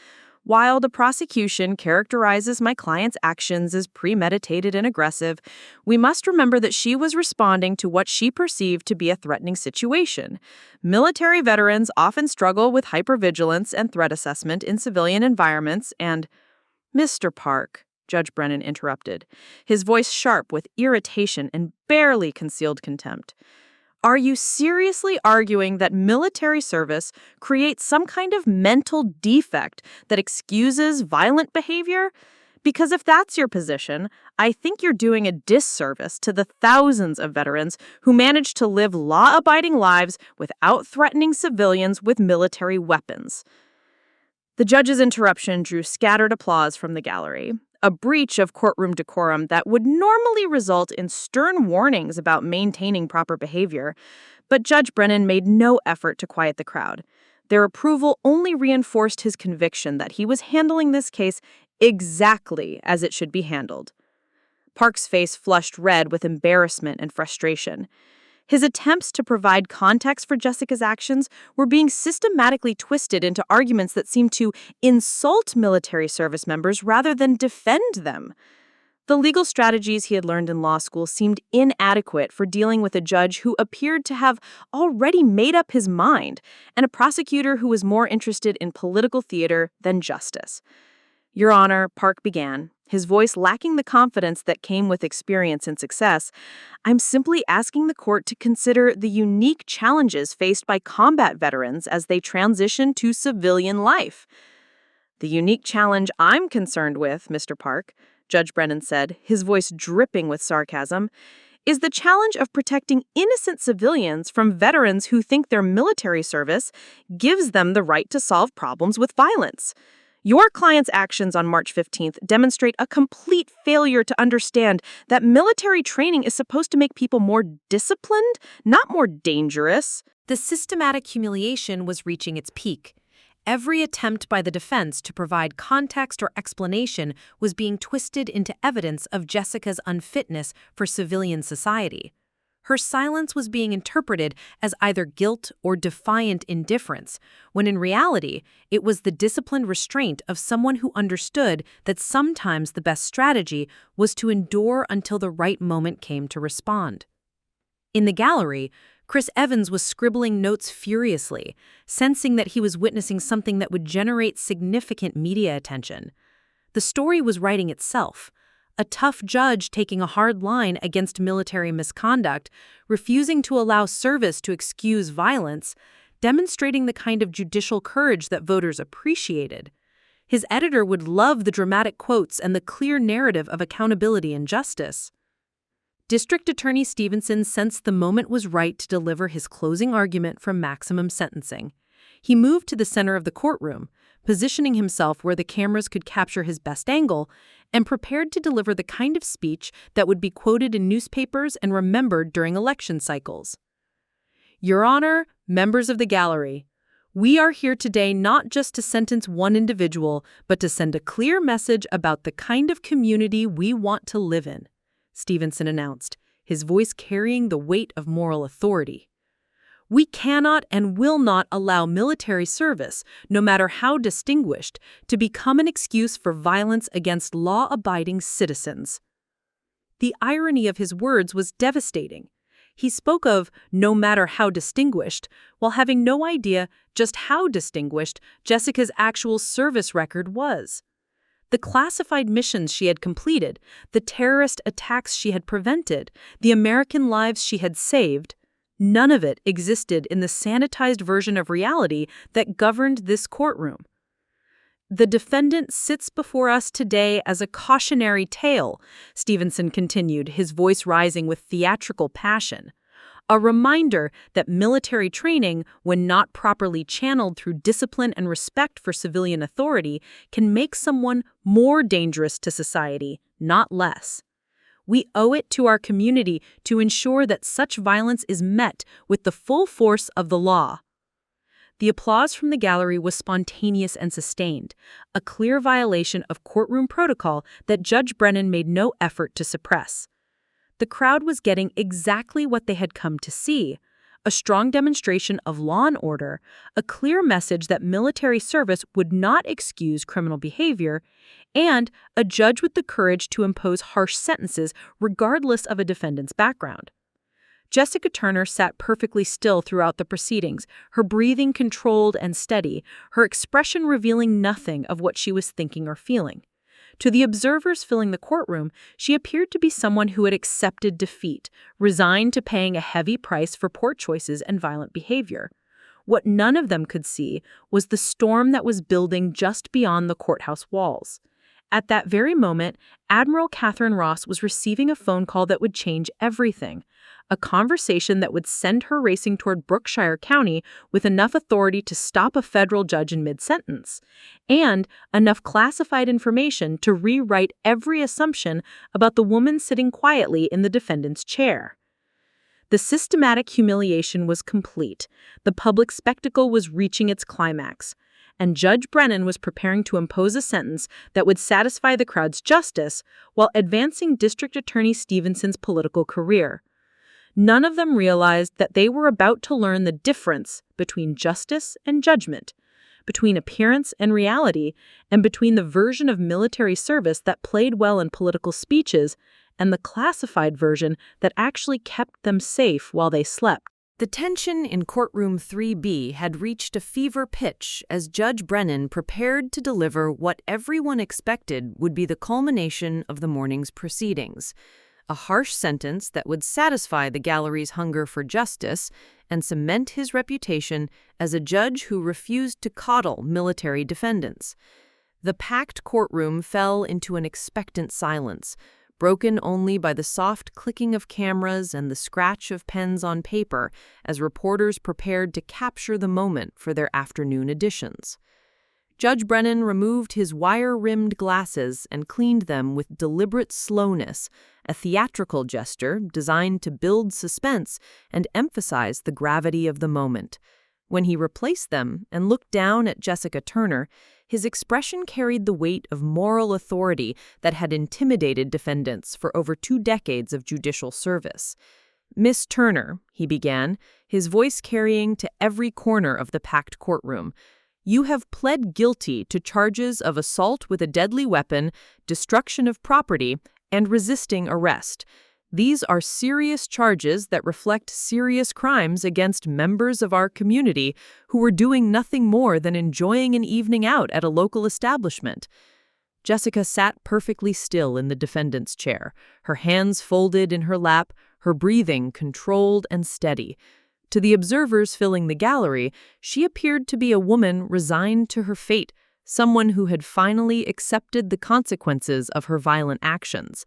while the prosecution characterizes my client's actions as premeditated and aggressive, we must remember that she was responding to what she perceived to be a threatening situation. Military veterans often struggle with hypervigilance and threat assessment in civilian environments, and Mr. Park, Judge Brennan interrupted, his voice sharp with irritation and barely concealed contempt. Are you seriously arguing that military service creates some kind of mental defect that excuses violent behavior? Because if that's your position, I think you're doing a disservice to the thousands of veterans who manage to live law-abiding lives without threatening civilians with military weapons. The judge's interruption drew scattered applause from the gallery, a breach of courtroom decorum that would normally result in stern warnings about maintaining proper behavior, but Judge Brennan made no effort to quiet the crowd. Their approval only reinforced his conviction that he was handling this case exactly as it should be handled. Park's face flushed red with embarrassment and frustration. His attempts to provide context for Jessica's actions were being systematically twisted into arguments that seemed to insult military service members rather than defend them. The legal strategies he had learned in law school seemed inadequate for dealing with a judge who appeared to have already made up his mind, and a prosecutor who was more interested in political theater than justice. Your Honor, Park began, his voice lacking the confidence that came with experience and success. "I'm simply asking the court to consider the unique challenges faced by combat veterans as they transition to civilian life." "The unique challenge I'm concerned with, Mr. Park," Judge Brennan said, his voice dripping with sarcasm, "is the challenge of protecting innocent civilians from veterans who think their military service gives them the right to solve problems with violence. Your client's actions on March 15th demonstrate a complete failure to understand that military training is supposed to make people more disciplined, not more dangerous." The systematic humiliation was reaching its peak. Every attempt by the defense to provide context or explanation was being twisted into evidence of Jessica's unfitness for civilian society. Her silence was being interpreted as either guilt or defiant indifference, when in reality, it was the disciplined restraint of someone who understood that sometimes the best strategy was to endure until the right moment came to respond. In the gallery, Chris Evans was scribbling notes furiously, sensing that he was witnessing something that would generate significant media attention. The story was writing itself. A tough judge taking a hard line against military misconduct, refusing to allow service to excuse violence, demonstrating the kind of judicial courage that voters appreciated. His editor would love the dramatic quotes and the clear narrative of accountability and justice. District Attorney Stevenson sensed the moment was right to deliver his closing argument for maximum sentencing. He moved to the center of the courtroom, positioning himself where the cameras could capture his best angle, and prepared to deliver the kind of speech that would be quoted in newspapers and remembered during election cycles. "Your Honor, members of the gallery, we are here today not just to sentence one individual, but to send a clear message about the kind of community we want to live in," Stevenson announced, his voice carrying the weight of moral authority. "We cannot and will not allow military service, no matter how distinguished, to become an excuse for violence against law-abiding citizens." The irony of his words was devastating. He spoke of "no matter how distinguished," while having no idea just how distinguished Jessica's actual service record was. The classified missions she had completed, the terrorist attacks she had prevented, the American lives she had saved, none of it existed in the sanitized version of reality that governed this courtroom. "The defendant sits before us today as a cautionary tale," Stevenson continued, his voice rising with theatrical passion. "A reminder that military training, when not properly channeled through discipline and respect for civilian authority, can make someone more dangerous to society, not less. We owe it to our community to ensure that such violence is met with the full force of the law." The applause from the gallery was spontaneous and sustained, a clear violation of courtroom protocol that Judge Brennan made no effort to suppress. The crowd was getting exactly what they had come to see: a strong demonstration of law and order, a clear message that military service would not excuse criminal behavior, and a judge with the courage to impose harsh sentences regardless of a defendant's background. Jessica Turner sat perfectly still throughout the proceedings, her breathing controlled and steady, her expression revealing nothing of what she was thinking or feeling. To the observers filling the courtroom, she appeared to be someone who had accepted defeat, resigned to paying a heavy price for poor choices and violent behavior. What none of them could see was the storm that was building just beyond the courthouse walls. At that very moment, Admiral Catherine Ross was receiving a phone call that would change everything, a conversation that would send her racing toward Brookshire County with enough authority to stop a federal judge in mid-sentence, and enough classified information to rewrite every assumption about the woman sitting quietly in the defendant's chair. The systematic humiliation was complete. The public spectacle was reaching its climax, and Judge Brennan was preparing to impose a sentence that would satisfy the crowd's justice while advancing District Attorney Stevenson's political career. None of them realized that they were about to learn the difference between justice and judgment, between appearance and reality, and between the version of military service that played well in political speeches and the classified version that actually kept them safe while they slept. The tension in Courtroom 3B had reached a fever pitch as Judge Brennan prepared to deliver what everyone expected would be the culmination of the morning's proceedings, a harsh sentence that would satisfy the gallery's hunger for justice and cement his reputation as a judge who refused to coddle military defendants. The packed courtroom fell into an expectant silence, broken only by the soft clicking of cameras and the scratch of pens on paper as reporters prepared to capture the moment for their afternoon editions. Judge Brennan removed his wire-rimmed glasses and cleaned them with deliberate slowness, a theatrical gesture designed to build suspense and emphasize the gravity of the moment. When he replaced them and looked down at Jessica Turner, his expression carried the weight of moral authority that had intimidated defendants for over 2 decades of judicial service. "Miss Turner," he began, his voice carrying to every corner of the packed courtroom, "you have pled guilty to charges of assault with a deadly weapon, destruction of property, and resisting arrest. These are serious charges that reflect serious crimes against members of our community who were doing nothing more than enjoying an evening out at a local establishment." Jessica sat perfectly still in the defendant's chair, her hands folded in her lap, her breathing controlled and steady. To the observers filling the gallery, she appeared to be a woman resigned to her fate, someone who had finally accepted the consequences of her violent actions.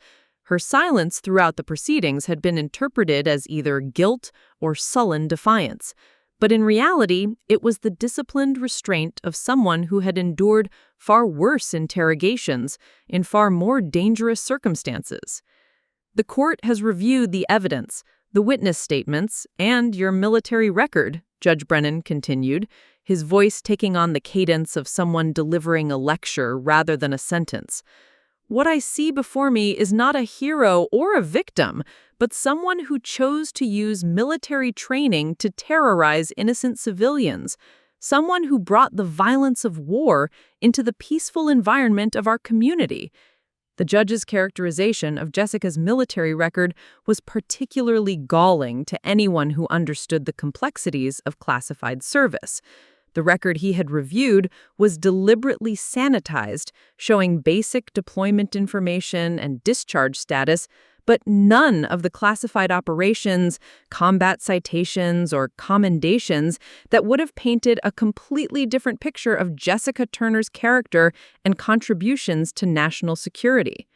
Her silence throughout the proceedings had been interpreted as either guilt or sullen defiance. But in reality, it was the disciplined restraint of someone who had endured far worse interrogations in far more dangerous circumstances. "The court has reviewed the evidence, the witness statements, and your military record," Judge Brennan continued, his voice taking on the cadence of someone delivering a lecture rather than a sentence. "What I see before me is not a hero or a victim, but someone who chose to use military training to terrorize innocent civilians, someone who brought the violence of war into the peaceful environment of our community." The judge's characterization of Jessica's military record was particularly galling to anyone who understood the complexities of classified service. The record he had reviewed was deliberately sanitized, showing basic deployment information and discharge status, but none of the classified operations, combat citations, or commendations that would have painted a completely different picture of Jessica Turner's character and contributions to national security.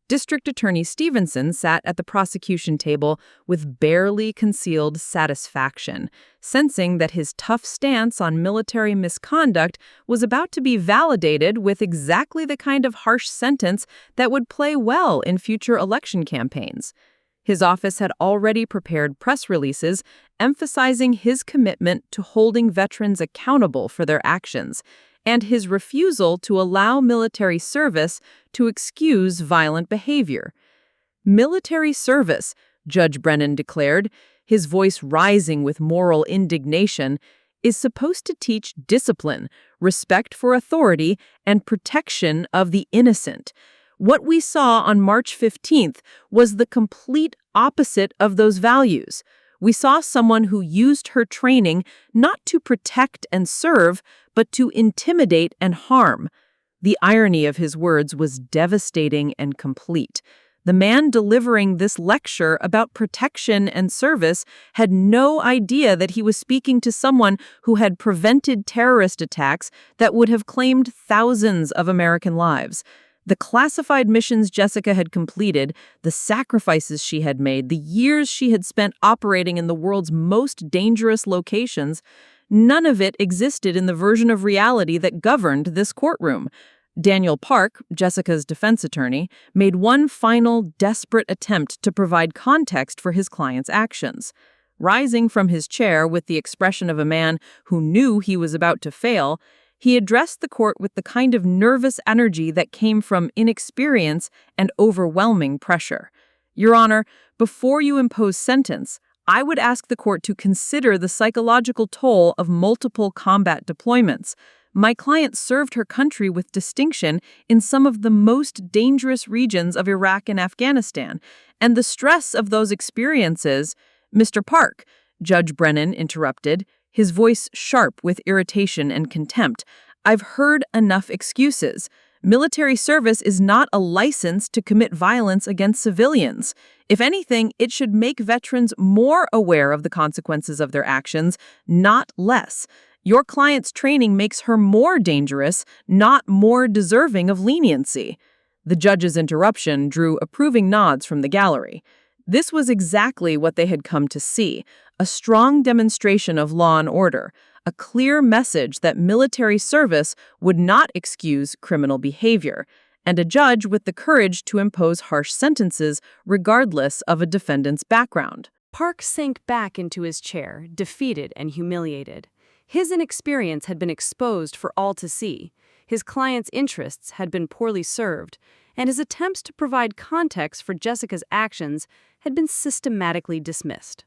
District Attorney Stevenson sat at the prosecution table with barely concealed satisfaction, sensing that his tough stance on military misconduct was about to be validated with exactly the kind of harsh sentence that would play well in future election campaigns. His office had already prepared press releases emphasizing his commitment to holding veterans accountable for their actions, and his refusal to allow military service to excuse violent behavior. "Military service," Judge Brennan declared, his voice rising with moral indignation, "is supposed to teach discipline, respect for authority, and protection of the innocent. What we saw on March 15th was the complete opposite of those values. We saw someone who used her training not to protect and serve, but to intimidate and harm." The irony of his words was devastating and complete. The man delivering this lecture about protection and service had no idea that he was speaking to someone who had prevented terrorist attacks that would have claimed thousands of American lives. The classified missions Jessica had completed, the sacrifices she had made, the years she had spent operating in the world's most dangerous locations, none of it existed in the version of reality that governed this courtroom. Daniel Park, Jessica's defense attorney, made one final, desperate attempt to provide context for his client's actions. Rising from his chair with the expression of a man who knew he was about to fail, he addressed the court with the kind of nervous energy that came from inexperience and overwhelming pressure. "Your Honor, before you impose sentence, I would ask the court to consider the psychological toll of multiple combat deployments. My client served her country with distinction in some of the most dangerous regions of Iraq and Afghanistan, and the stress of those experiences—" "Mr. Park," Judge Brennan interrupted, his voice sharp with irritation and contempt. "I've heard enough excuses. Military service is not a license to commit violence against civilians. If anything, it should make veterans more aware of the consequences of their actions, not less. Your client's training makes her more dangerous, not more deserving of leniency." The judge's interruption drew approving nods from the gallery. This was exactly what they had come to see, a strong demonstration of law and order, a clear message that military service would not excuse criminal behavior, and a judge with the courage to impose harsh sentences regardless of a defendant's background. Park sank back into his chair, defeated and humiliated. His inexperience had been exposed for all to see. His client's interests had been poorly served, and his attempts to provide context for Jessica's actions had been systematically dismissed.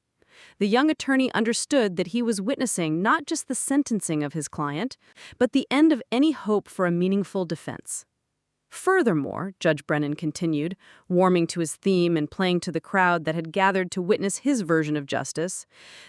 The young attorney understood that he was witnessing not just the sentencing of his client, but the end of any hope for a meaningful defense. Furthermore, Judge Brennan continued, warming to his theme and playing to the crowd that had gathered to witness his version of justice,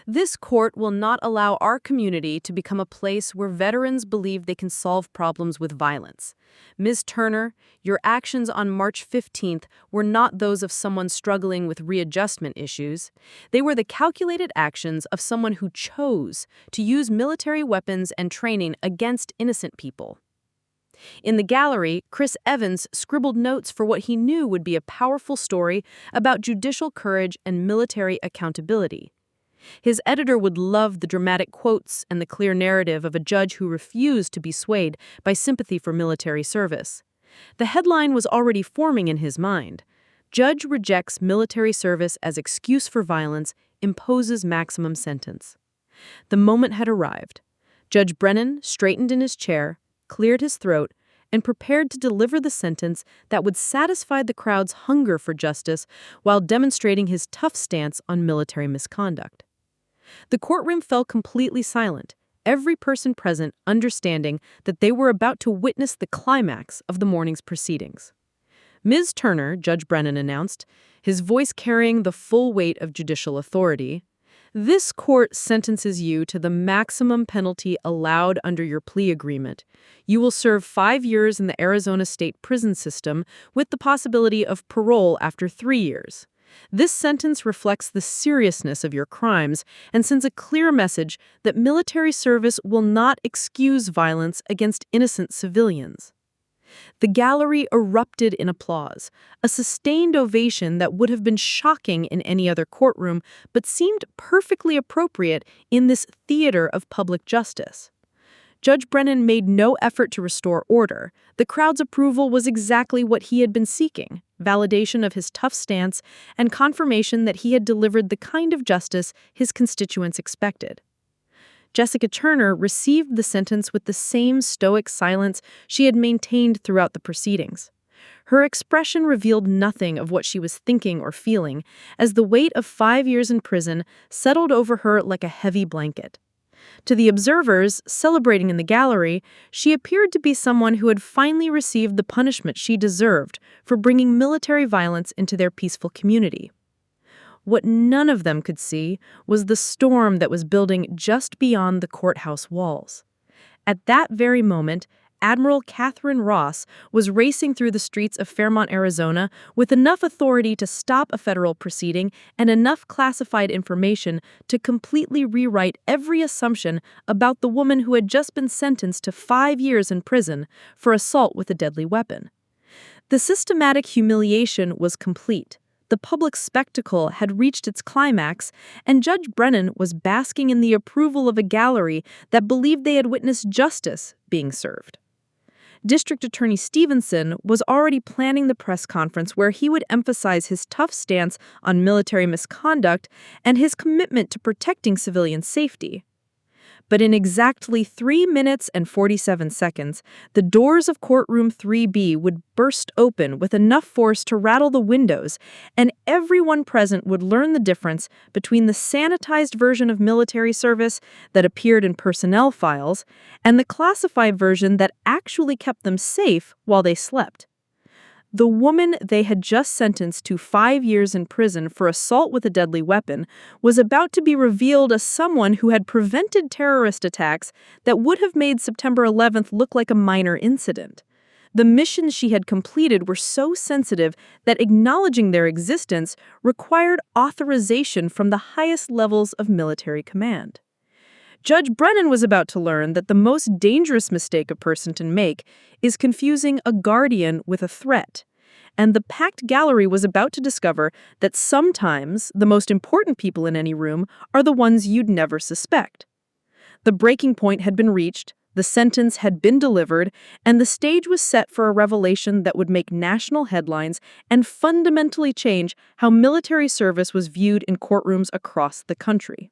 this court will not allow our community to become a place where veterans believe they can solve problems with violence. Ms. Turner, your actions on March 15th were not those of someone struggling with readjustment issues. They were the calculated actions of someone who chose to use military weapons and training against innocent people. In the gallery, Chris Evans scribbled notes for what he knew would be a powerful story about judicial courage and military accountability. His editor would love the dramatic quotes and the clear narrative of a judge who refused to be swayed by sympathy for military service. The headline was already forming in his mind. Judge rejects military service as excuse for violence, imposes maximum sentence. The moment had arrived. Judge Brennan straightened in his chair, cleared his throat, and prepared to deliver the sentence that would satisfy the crowd's hunger for justice while demonstrating his tough stance on military misconduct. The courtroom fell completely silent, every person present understanding that they were about to witness the climax of the morning's proceedings. "Ms. Turner," Judge Brennan announced, his voice carrying the full weight of judicial authority, "this court sentences you to the maximum penalty allowed under your plea agreement. You will serve 5 years in the Arizona State Prison System with the possibility of parole after 3 years. This sentence reflects the seriousness of your crimes and sends a clear message that military service will not excuse violence against innocent civilians." The gallery erupted in applause, a sustained ovation that would have been shocking in any other courtroom, but seemed perfectly appropriate in this theater of public justice. Judge Brennan made no effort to restore order. The crowd's approval was exactly what he had been seeking, validation of his tough stance and confirmation that he had delivered the kind of justice his constituents expected. Jessica Turner received the sentence with the same stoic silence she had maintained throughout the proceedings. Her expression revealed nothing of what she was thinking or feeling, as the weight of 5 years in prison settled over her like a heavy blanket. To the observers celebrating in the gallery, she appeared to be someone who had finally received the punishment she deserved for bringing military violence into their peaceful community. What none of them could see was the storm that was building just beyond the courthouse walls. At that very moment, Admiral Catherine Ross was racing through the streets of Fairmont, Arizona, with enough authority to stop a federal proceeding and enough classified information to completely rewrite every assumption about the woman who had just been sentenced to 5 years in prison for assault with a deadly weapon. The systematic humiliation was complete. The public spectacle had reached its climax, and Judge Brennan was basking in the approval of a gallery that believed they had witnessed justice being served. District Attorney Stevenson was already planning the press conference where he would emphasize his tough stance on military misconduct and his commitment to protecting civilian safety. But in exactly 3 minutes and 47 seconds, the doors of Courtroom 3B would burst open with enough force to rattle the windows, and everyone present would learn the difference between the sanitized version of military service that appeared in personnel files and the classified version that actually kept them safe while they slept. The woman they had just sentenced to 5 years in prison for assault with a deadly weapon was about to be revealed as someone who had prevented terrorist attacks that would have made September 11th look like a minor incident. The missions she had completed were so sensitive that acknowledging their existence required authorization from the highest levels of military command. Judge Brennan was about to learn that the most dangerous mistake a person can make is confusing a guardian with a threat. And the packed gallery was about to discover that sometimes the most important people in any room are the ones you'd never suspect. The breaking point had been reached, the sentence had been delivered, and the stage was set for a revelation that would make national headlines and fundamentally change how military service was viewed in courtrooms across the country.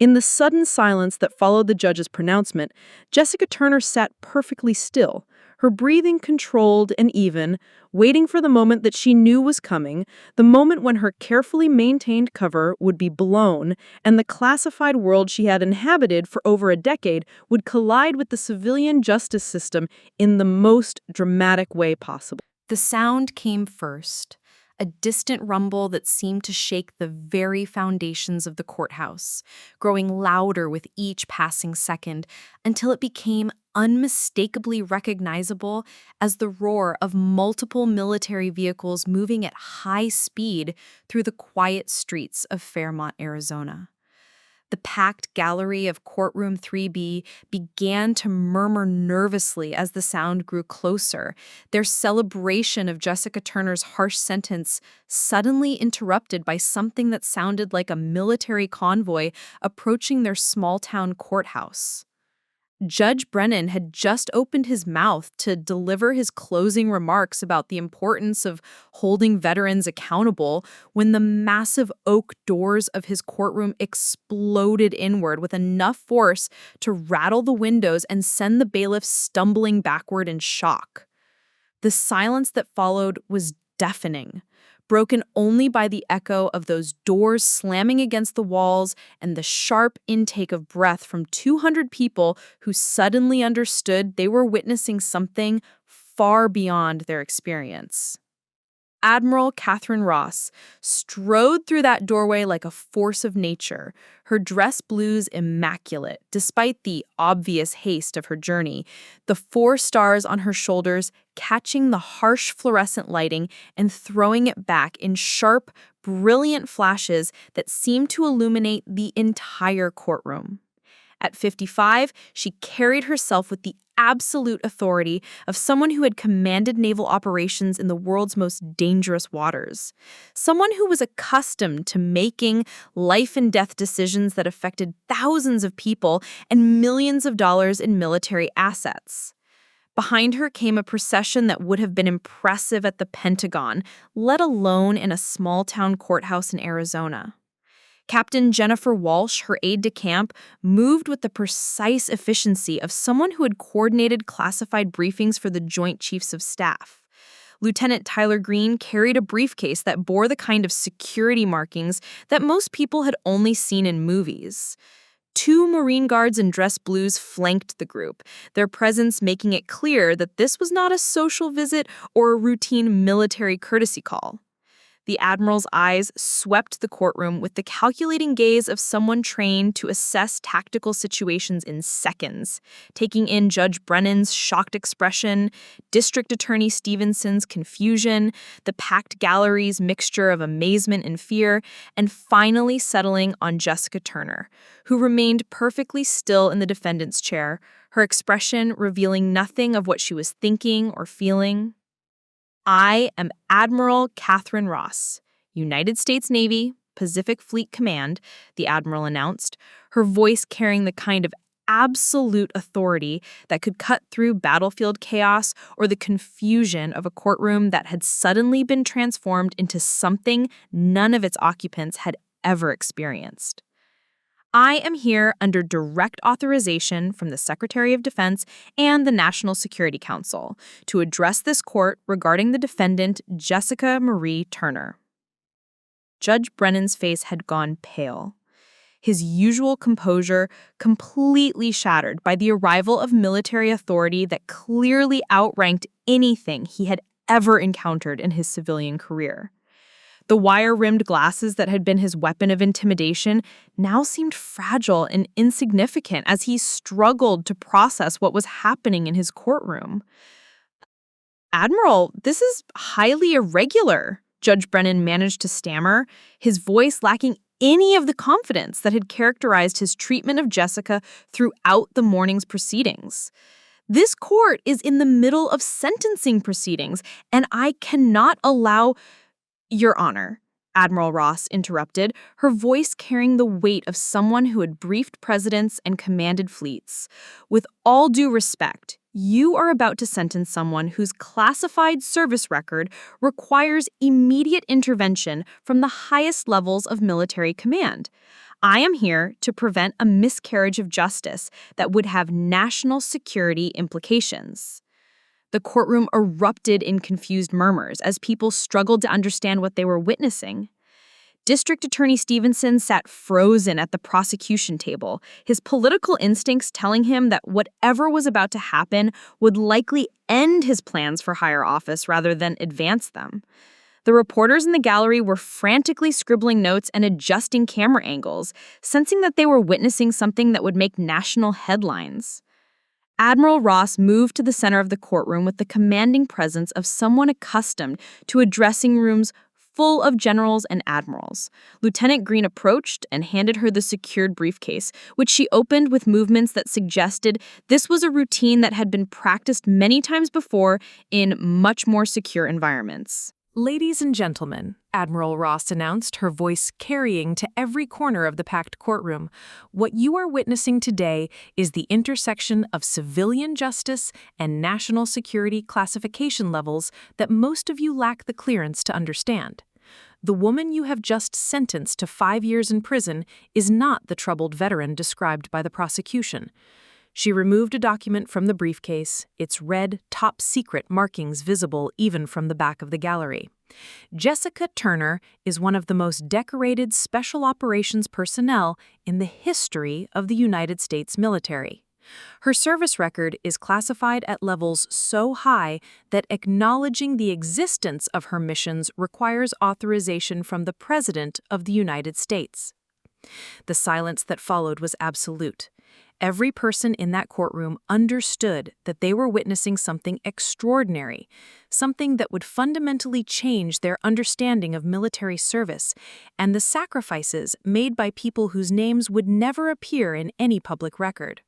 In the sudden silence that followed the judge's pronouncement, Jessica Turner sat perfectly still, her breathing controlled and even, waiting for the moment that she knew was coming, the moment when her carefully maintained cover would be blown and the classified world she had inhabited for over a decade would collide with the civilian justice system in the most dramatic way possible. The sound came first, a distant rumble that seemed to shake the very foundations of the courthouse, growing louder with each passing second until it became unmistakably recognizable as the roar of multiple military vehicles moving at high speed through the quiet streets of Fairmont, Arizona. The packed gallery of Courtroom 3B began to murmur nervously as the sound grew closer, their celebration of Jessica Turner's harsh sentence suddenly interrupted by something that sounded like a military convoy approaching their small-town courthouse. Judge Brennan had just opened his mouth to deliver his closing remarks about the importance of holding veterans accountable when the massive oak doors of his courtroom exploded inward with enough force to rattle the windows and send the bailiff stumbling backward in shock. The silence that followed was deafening, broken only by the echo of those doors slamming against the walls and the sharp intake of breath from 200 people who suddenly understood they were witnessing something far beyond their experience. Admiral Catherine Ross strode through that doorway like a force of nature, her dress blues immaculate, despite the obvious haste of her journey, the 4 stars on her shoulders catching the harsh fluorescent lighting and throwing it back in sharp, brilliant flashes that seemed to illuminate the entire courtroom. At 55, she carried herself with the absolute authority of someone who had commanded naval operations in the world's most dangerous waters. Someone who was accustomed to making life-and-death decisions that affected thousands of people and millions of dollars in military assets. Behind her came a procession that would have been impressive at the Pentagon, let alone in a small-town courthouse in Arizona. Captain Jennifer Walsh, her aide-de-camp, moved with the precise efficiency of someone who had coordinated classified briefings for the Joint Chiefs of Staff. Lieutenant Tyler Green carried a briefcase that bore the kind of security markings that most people had only seen in movies. 2 Marine Guards in dress blues flanked the group, their presence making it clear that this was not a social visit or a routine military courtesy call. The Admiral's eyes swept the courtroom with the calculating gaze of someone trained to assess tactical situations in seconds, taking in Judge Brennan's shocked expression, District Attorney Stevenson's confusion, the packed gallery's mixture of amazement and fear, and finally settling on Jessica Turner, who remained perfectly still in the defendant's chair, her expression revealing nothing of what she was thinking or feeling. I am Admiral Catherine Ross, United States Navy, Pacific Fleet Command, the Admiral announced, her voice carrying the kind of absolute authority that could cut through battlefield chaos or the confusion of a courtroom that had suddenly been transformed into something none of its occupants had ever experienced. I am here under direct authorization from the Secretary of Defense and the National Security Council to address this court regarding the defendant, Jessica Marie Turner. Judge Brennan's face had gone pale, his usual composure completely shattered by the arrival of military authority that clearly outranked anything he had ever encountered in his civilian career. The wire-rimmed glasses that had been his weapon of intimidation now seemed fragile and insignificant as he struggled to process what was happening in his courtroom. "Admiral, this is highly irregular," Judge Brennan managed to stammer, his voice lacking any of the confidence that had characterized his treatment of Jessica throughout the morning's proceedings. "This court is in the middle of sentencing proceedings, and I cannot allow—" "Your Honor," Admiral Ross interrupted, her voice carrying the weight of someone who had briefed presidents and commanded fleets. "With all due respect, you are about to sentence someone whose classified service record requires immediate intervention from the highest levels of military command. I am here to prevent a miscarriage of justice that would have national security implications." The courtroom erupted in confused murmurs as people struggled to understand what they were witnessing. District Attorney Stevenson sat frozen at the prosecution table, his political instincts telling him that whatever was about to happen would likely end his plans for higher office rather than advance them. The reporters in the gallery were frantically scribbling notes and adjusting camera angles, sensing that they were witnessing something that would make national headlines. Admiral Ross moved to the center of the courtroom with the commanding presence of someone accustomed to a dressing rooms full of generals and admirals. Lieutenant Green approached and handed her the secured briefcase, which she opened with movements that suggested this was a routine that had been practiced many times before in much more secure environments. "Ladies and gentlemen," Admiral Ross announced, her voice carrying to every corner of the packed courtroom, "what you are witnessing today is the intersection of civilian justice and national security classification levels that most of you lack the clearance to understand. The woman you have just sentenced to 5 years in prison is not the troubled veteran described by the prosecution." She removed a document from the briefcase, its red, top-secret markings visible even from the back of the gallery. "Jessica Turner is one of the most decorated special operations personnel in the history of the United States military. Her service record is classified at levels so high that acknowledging the existence of her missions requires authorization from the President of the United States." The silence that followed was absolute. Every person in that courtroom understood that they were witnessing something extraordinary, something that would fundamentally change their understanding of military service and the sacrifices made by people whose names would never appear in any public record.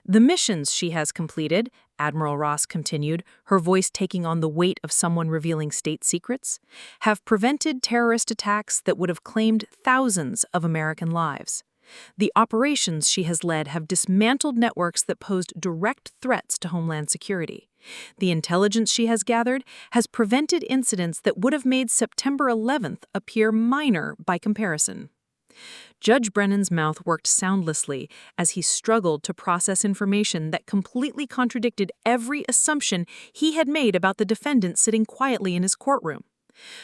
"The missions she has completed," Admiral Ross continued, her voice taking on the weight of someone revealing state secrets, "have prevented terrorist attacks that would have claimed thousands of American lives. The operations she has led have dismantled networks that posed direct threats to Homeland Security. The intelligence she has gathered has prevented incidents that would have made September 11th appear minor by comparison." Judge Brennan's mouth worked soundlessly as he struggled to process information that completely contradicted every assumption he had made about the defendant sitting quietly in his courtroom.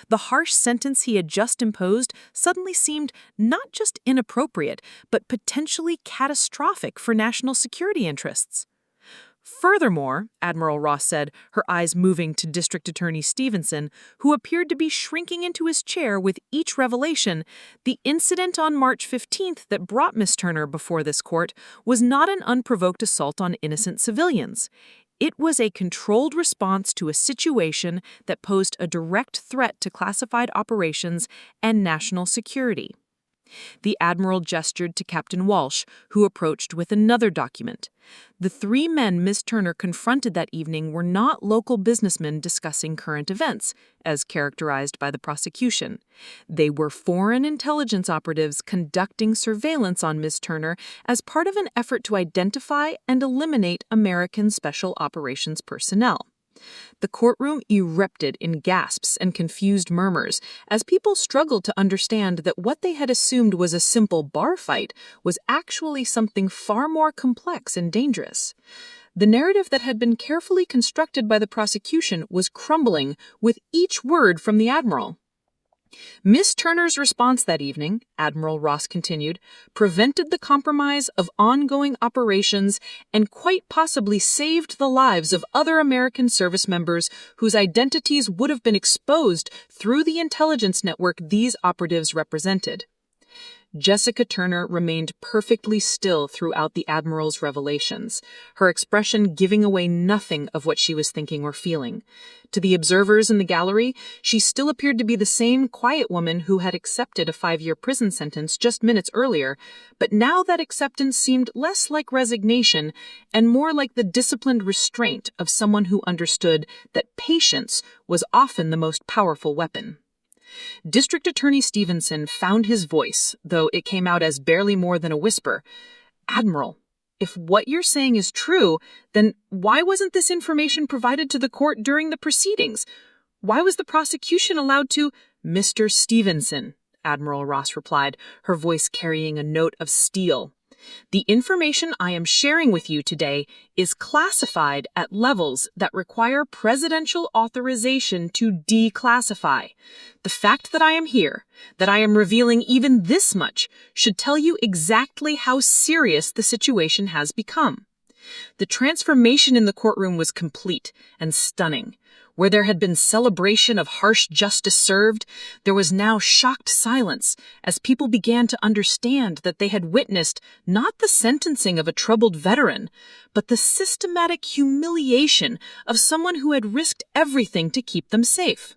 The harsh sentence he had just imposed suddenly seemed not just inappropriate, but potentially catastrophic for national security interests. "Furthermore," Admiral Ross said, her eyes moving to District Attorney Stevenson, who appeared to be shrinking into his chair with each revelation, "the incident on March 15th that brought Miss Turner before this court was not an unprovoked assault on innocent civilians. It was a controlled response to a situation that posed a direct threat to classified operations and national security." The Admiral gestured to Captain Walsh, who approached with another document. The 3 men Miss Turner confronted that evening were not local businessmen discussing current events, as characterized by the prosecution. They were foreign intelligence operatives conducting surveillance on Miss Turner as part of an effort to identify and eliminate American Special Operations personnel. The courtroom erupted in gasps and confused murmurs as people struggled to understand that what they had assumed was a simple bar fight was actually something far more complex and dangerous. The narrative that had been carefully constructed by the prosecution was crumbling with each word from the Admiral. Miss Turner's response that evening, Admiral Ross continued, prevented the compromise of ongoing operations and quite possibly saved the lives of other American service members whose identities would have been exposed through the intelligence network these operatives represented. Jessica Turner remained perfectly still throughout the Admiral's revelations, her expression giving away nothing of what she was thinking or feeling. To the observers in the gallery, she still appeared to be the same quiet woman who had accepted a 5-year prison sentence just minutes earlier, but now that acceptance seemed less like resignation and more like the disciplined restraint of someone who understood that patience was often the most powerful weapon. District Attorney Stevenson found his voice, though it came out as barely more than a whisper. "Admiral, if what you're saying is true, then why wasn't this information provided to the court during the proceedings? Why was the prosecution allowed to—" "Mr. Stevenson," Admiral Ross replied, her voice carrying a note of steel. "The information I am sharing with you today is classified at levels that require presidential authorization to declassify. The fact that I am here, that I am revealing even this much, should tell you exactly how serious the situation has become." The transformation in the courtroom was complete and stunning. Where there had been celebration of harsh justice served, there was now shocked silence as people began to understand that they had witnessed not the sentencing of a troubled veteran, but the systematic humiliation of someone who had risked everything to keep them safe.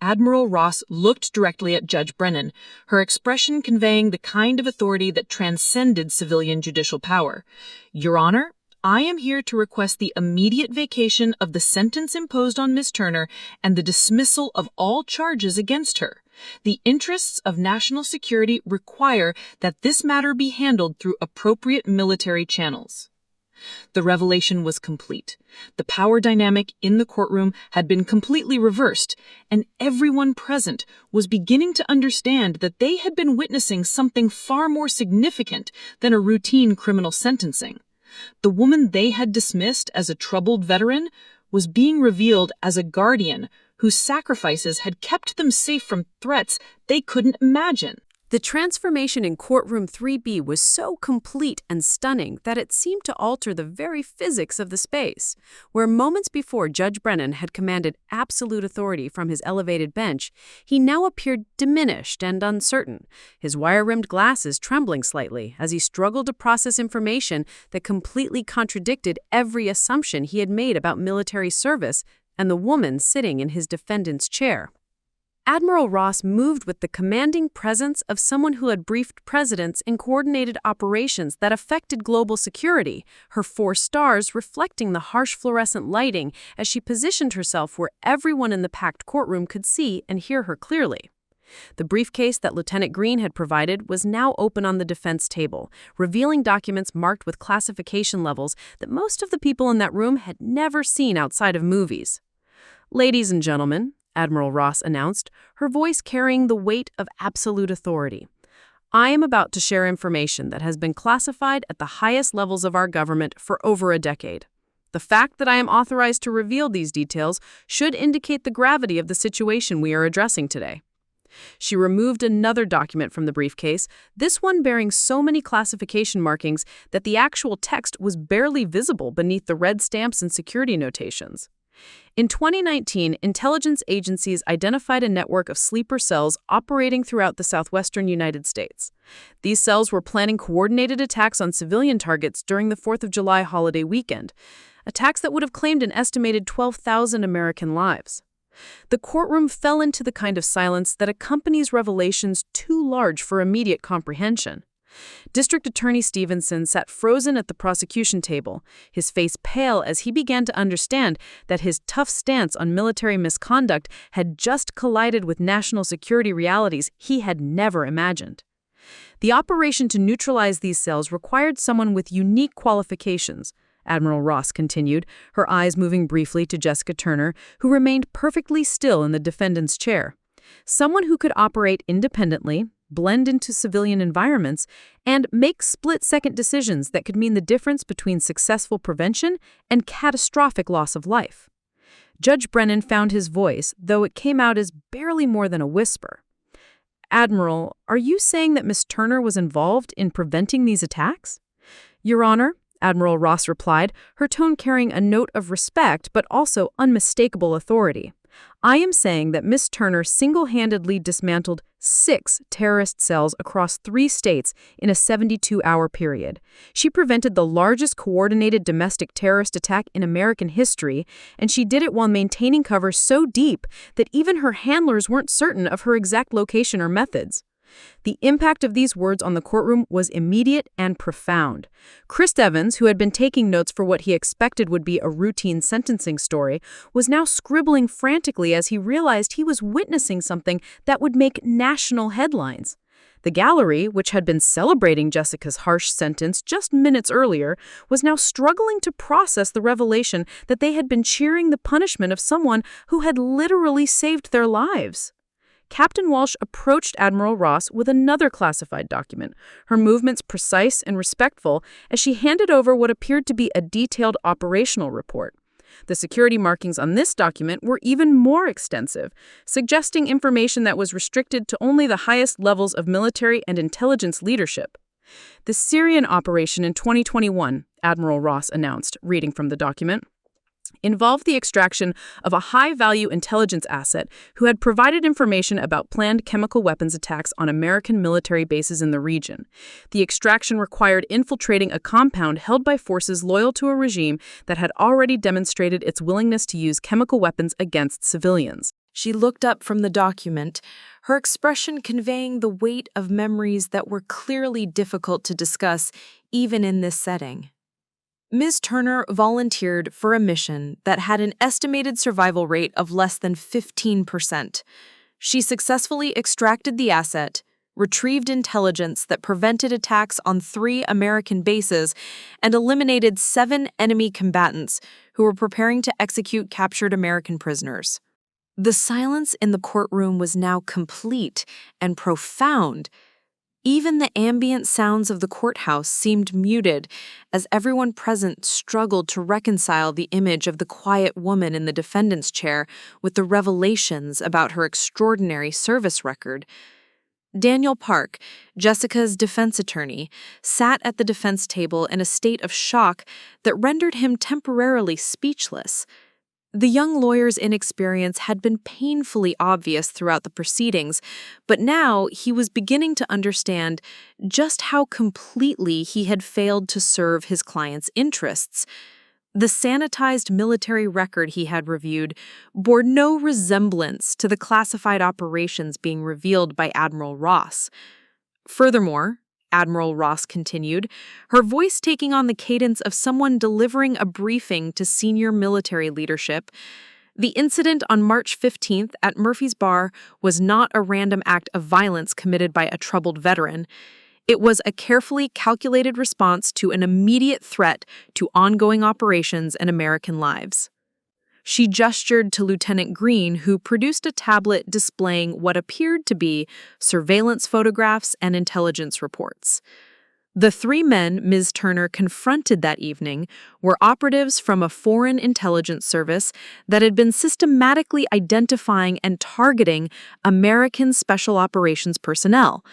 Admiral Ross looked directly at Judge Brennan, her expression conveying the kind of authority that transcended civilian judicial power. "Your Honor, I am here to request the immediate vacation of the sentence imposed on Miss Turner and the dismissal of all charges against her. The interests of national security require that this matter be handled through appropriate military channels." The revelation was complete. The power dynamic in the courtroom had been completely reversed, and everyone present was beginning to understand that they had been witnessing something far more significant than a routine criminal sentencing. The woman they had dismissed as a troubled veteran was being revealed as a guardian whose sacrifices had kept them safe from threats they couldn't imagine. The transformation in Courtroom 3B was so complete and stunning that it seemed to alter the very physics of the space. Where moments before Judge Brennan had commanded absolute authority from his elevated bench, he now appeared diminished and uncertain, his wire-rimmed glasses trembling slightly as he struggled to process information that completely contradicted every assumption he had made about military service and the woman sitting in his defendant's chair. Admiral Ross moved with the commanding presence of someone who had briefed presidents in coordinated operations that affected global security, her 4 stars reflecting the harsh fluorescent lighting as she positioned herself where everyone in the packed courtroom could see and hear her clearly. The briefcase that Lieutenant Green had provided was now open on the defense table, revealing documents marked with classification levels that most of the people in that room had never seen outside of movies. "Ladies and gentlemen," Admiral Ross announced, her voice carrying the weight of absolute authority, "I am about to share information that has been classified at the highest levels of our government for over a decade. The fact that I am authorized to reveal these details should indicate the gravity of the situation we are addressing today." She removed another document from the briefcase, this one bearing so many classification markings that the actual text was barely visible beneath the red stamps and security notations. In 2019, intelligence agencies identified a network of sleeper cells operating throughout the southwestern United States. These cells were planning coordinated attacks on civilian targets during the 4th of July holiday weekend, attacks that would have claimed an estimated 12,000 American lives. The courtroom fell into the kind of silence that accompanies revelations too large for immediate comprehension. District Attorney Stevenson sat frozen at the prosecution table, his face pale as he began to understand that his tough stance on military misconduct had just collided with national security realities he had never imagined. The operation to neutralize these cells required someone with unique qualifications, Admiral Ross continued, her eyes moving briefly to Jessica Turner, who remained perfectly still in the defendant's chair. Someone who could operate independently, blend into civilian environments, and make split-second decisions that could mean the difference between successful prevention and catastrophic loss of life. Judge Brennan found his voice, though it came out as barely more than a whisper. "Admiral, are you saying that Miss Turner was involved in preventing these attacks?" "Your Honor," Admiral Ross replied, her tone carrying a note of respect but also unmistakable authority. "I am saying that Miss Turner single-handedly dismantled 6 terrorist cells across 3 states in a 72-hour period. She prevented the largest coordinated domestic terrorist attack in American history, and she did it while maintaining cover so deep that even her handlers weren't certain of her exact location or methods." The impact of these words on the courtroom was immediate and profound. Chris Evans, who had been taking notes for what he expected would be a routine sentencing story, was now scribbling frantically as he realized he was witnessing something that would make national headlines. The gallery, which had been celebrating Jessica's harsh sentence just minutes earlier, was now struggling to process the revelation that they had been cheering the punishment of someone who had literally saved their lives. Captain Walsh approached Admiral Ross with another classified document, her movements precise and respectful as she handed over what appeared to be a detailed operational report. The security markings on this document were even more extensive, suggesting information that was restricted to only the highest levels of military and intelligence leadership. "The Syrian operation in 2021, Admiral Ross announced, reading from the document, involved the extraction of a high-value intelligence asset who had provided information about planned chemical weapons attacks on American military bases in the region. The extraction required infiltrating a compound held by forces loyal to a regime that had already demonstrated its willingness to use chemical weapons against civilians." She looked up from the document, her expression conveying the weight of memories that were clearly difficult to discuss even in this setting. Ms. Turner volunteered for a mission that had an estimated survival rate of less than 15%. She successfully extracted the asset, retrieved intelligence that prevented attacks on 3 American bases, and eliminated 7 enemy combatants who were preparing to execute captured American prisoners. The silence in the courtroom was now complete and profound. Even the ambient sounds of the courthouse seemed muted as everyone present struggled to reconcile the image of the quiet woman in the defendant's chair with the revelations about her extraordinary service record. Daniel Park, Jessica's defense attorney, sat at the defense table in a state of shock that rendered him temporarily speechless. The young lawyer's inexperience had been painfully obvious throughout the proceedings, but now he was beginning to understand just how completely he had failed to serve his client's interests. The sanitized military record he had reviewed bore no resemblance to the classified operations being revealed by Admiral Ross. Furthermore, Admiral Ross continued, her voice taking on the cadence of someone delivering a briefing to senior military leadership, the incident on March 15th at Murphy's Bar was not a random act of violence committed by a troubled veteran. It was a carefully calculated response to an immediate threat to ongoing operations and American lives. She gestured to Lieutenant Green, who produced a tablet displaying what appeared to be surveillance photographs and intelligence reports. The 3 men Ms. Turner confronted that evening were operatives from a foreign intelligence service that had been systematically identifying and targeting American Special Operations personnel.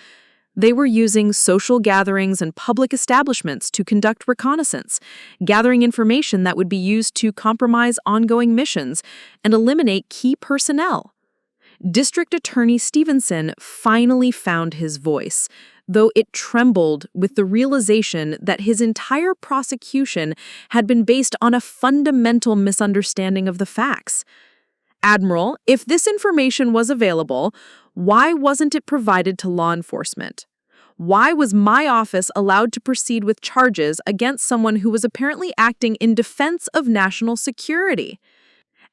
They were using social gatherings and public establishments to conduct reconnaissance, gathering information that would be used to compromise ongoing missions and eliminate key personnel. District Attorney Stevenson finally found his voice, though it trembled with the realization that his entire prosecution had been based on a fundamental misunderstanding of the facts. "Admiral, if this information was available, why wasn't it provided to law enforcement? Why was my office allowed to proceed with charges against someone who was apparently acting in defense of national security?"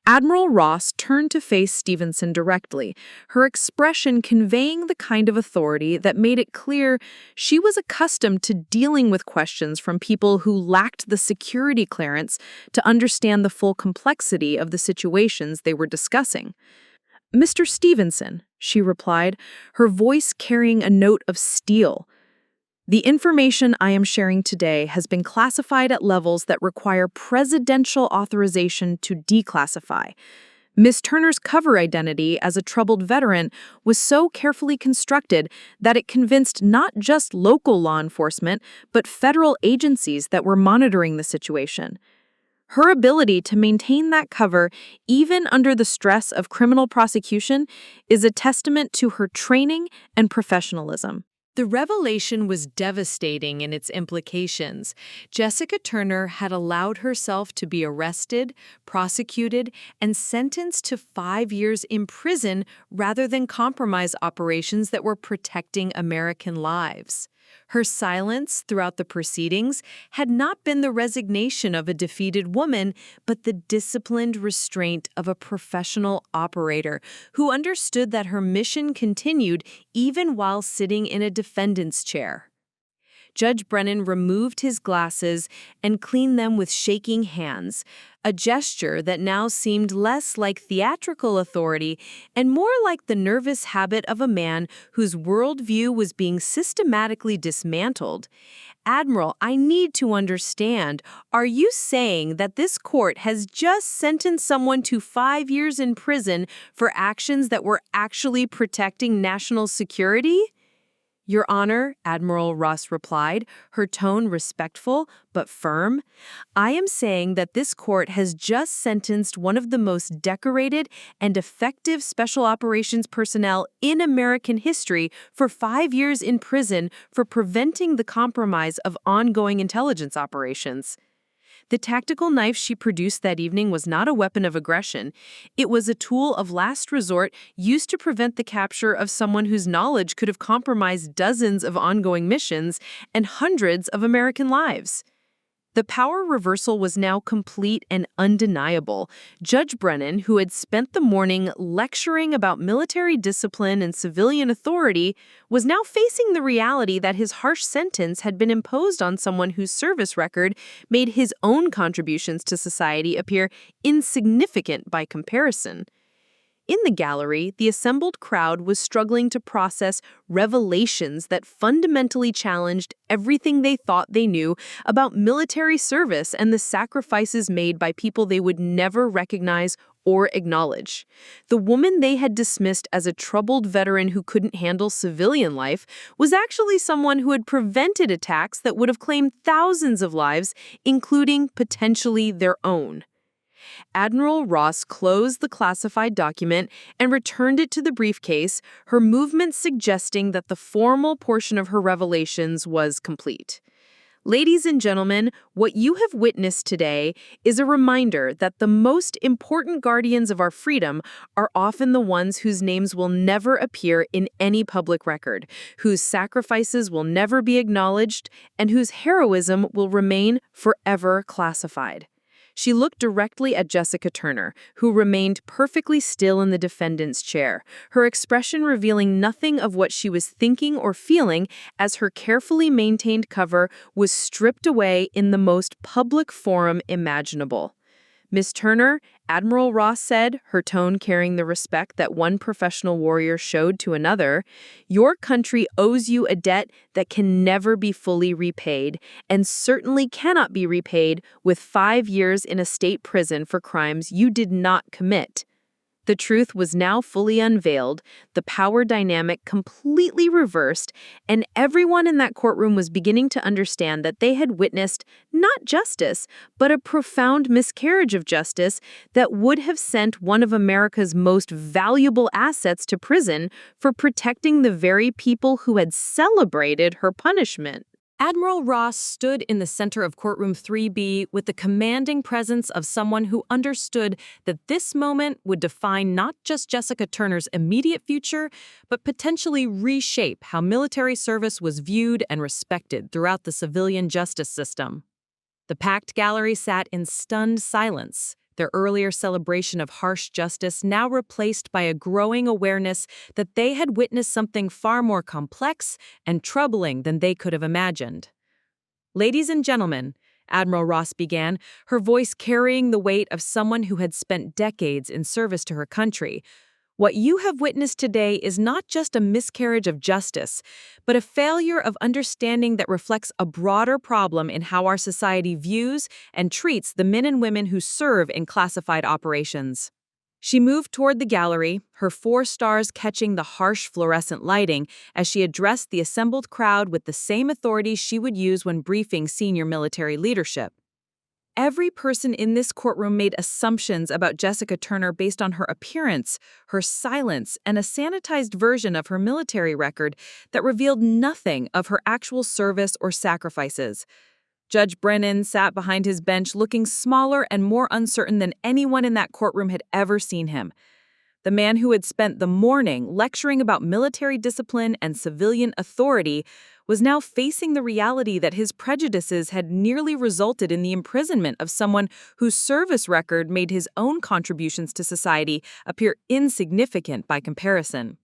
Admiral Ross turned to face Stevenson directly, her expression conveying the kind of authority that made it clear she was accustomed to dealing with questions from people who lacked the security clearance to understand the full complexity of the situations they were discussing. "Mr. Stevenson," she replied, her voice carrying a note of steel, The information I am sharing today has been classified at levels that require presidential authorization to declassify. Miss Turner's cover identity as a troubled veteran was so carefully constructed that it convinced not just local law enforcement, but federal agencies that were monitoring the situation. Her ability to maintain that cover, even under the stress of criminal prosecution, is a testament to her training and professionalism. The revelation was devastating in its implications. Jessica Turner had allowed herself to be arrested, prosecuted, and sentenced to 5 years in prison rather than compromise operations that were protecting American lives. Her silence throughout the proceedings had not been the resignation of a defeated woman, but the disciplined restraint of a professional operator who understood that her mission continued even while sitting in a defendant's chair. Judge Brennan removed his glasses and cleaned them with shaking hands, a gesture that now seemed less like theatrical authority and more like the nervous habit of a man whose worldview was being systematically dismantled. Admiral, I need to understand, are you saying that this court has just sentenced someone to 5 years in prison for actions that were actually protecting national security? Your Honor, Admiral Ross replied, her tone respectful but firm. I am saying that this court has just sentenced one of the most decorated and effective special operations personnel in American history for 5 years in prison for preventing the compromise of ongoing intelligence operations. The tactical knife she produced that evening was not a weapon of aggression. It was a tool of last resort used to prevent the capture of someone whose knowledge could have compromised dozens of ongoing missions and hundreds of American lives. The power reversal was now complete and undeniable. Judge Brennan, who had spent the morning lecturing about military discipline and civilian authority, was now facing the reality that his harsh sentence had been imposed on someone whose service record made his own contributions to society appear insignificant by comparison. In the gallery, the assembled crowd was struggling to process revelations that fundamentally challenged everything they thought they knew about military service and the sacrifices made by people they would never recognize or acknowledge. The woman they had dismissed as a troubled veteran who couldn't handle civilian life was actually someone who had prevented attacks that would have claimed thousands of lives, including potentially their own. Admiral Ross closed the classified document and returned it to the briefcase, her movement suggesting that the formal portion of her revelations was complete. Ladies and gentlemen, what you have witnessed today is a reminder that the most important guardians of our freedom are often the ones whose names will never appear in any public record, whose sacrifices will never be acknowledged, and whose heroism will remain forever classified. She looked directly at Jessica Turner, who remained perfectly still in the defendant's chair, her expression revealing nothing of what she was thinking or feeling as her carefully maintained cover was stripped away in the most public forum imaginable. Miss Turner, Admiral Ross said, her tone carrying the respect that one professional warrior showed to another, your country owes you a debt that can never be fully repaid, and certainly cannot be repaid with 5 years in a state prison for crimes you did not commit. The truth was now fully unveiled, the power dynamic completely reversed, and everyone in that courtroom was beginning to understand that they had witnessed not justice, but a profound miscarriage of justice that would have sent one of America's most valuable assets to prison for protecting the very people who had celebrated her punishment. Admiral Ross stood in the center of courtroom 3B with the commanding presence of someone who understood that this moment would define not just Jessica Turner's immediate future, but potentially reshape how military service was viewed and respected throughout the civilian justice system. The packed gallery sat in stunned silence, their earlier celebration of harsh justice now replaced by a growing awareness that they had witnessed something far more complex and troubling than they could have imagined. Ladies and gentlemen, Admiral Ross began, her voice carrying the weight of someone who had spent decades in service to her country, What you have witnessed today is not just a miscarriage of justice, but a failure of understanding that reflects a broader problem in how our society views and treats the men and women who serve in classified operations. She moved toward the gallery, her 4 stars catching the harsh fluorescent lighting as she addressed the assembled crowd with the same authority she would use when briefing senior military leadership. Every person in this courtroom made assumptions about Jessica Turner based on her appearance, her silence, and a sanitized version of her military record that revealed nothing of her actual service or sacrifices. Judge Brennan sat behind his bench looking smaller and more uncertain than anyone in that courtroom had ever seen him. The man who had spent the morning lecturing about military discipline and civilian authority was now facing the reality that his prejudices had nearly resulted in the imprisonment of someone whose service record made his own contributions to society appear insignificant by comparison.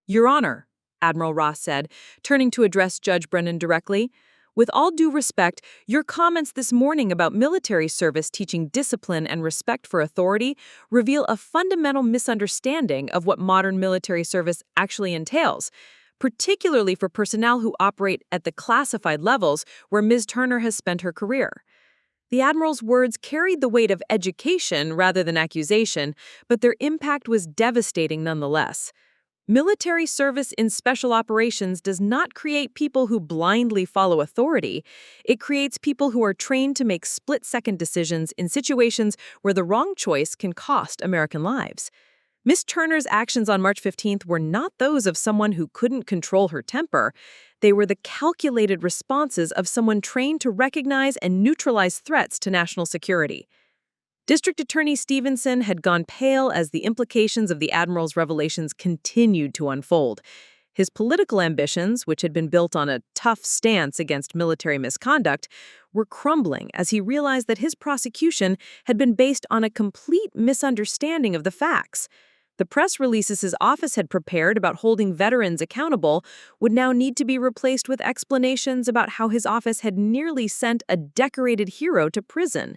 "Your Honor," Admiral Ross said, turning to address Judge Brennan directly, "with all due respect, your comments this morning about military service teaching discipline and respect for authority reveal a fundamental misunderstanding of what modern military service actually entails, particularly for personnel who operate at the classified levels where Ms. Turner has spent her career." The Admiral's words carried the weight of education rather than accusation, but their impact was devastating nonetheless. Military service in special operations does not create people who blindly follow authority. It creates people who are trained to make split-second decisions in situations where the wrong choice can cost American lives. Ms. Turner's actions on March 15th were not those of someone who couldn't control her temper. They were the calculated responses of someone trained to recognize and neutralize threats to national security. District Attorney Stevenson had gone pale as the implications of the Admiral's revelations continued to unfold. His political ambitions, which had been built on a tough stance against military misconduct, were crumbling as he realized that his prosecution had been based on a complete misunderstanding of the facts. The press releases his office had prepared about holding veterans accountable would now need to be replaced with explanations about how his office had nearly sent a decorated hero to prison.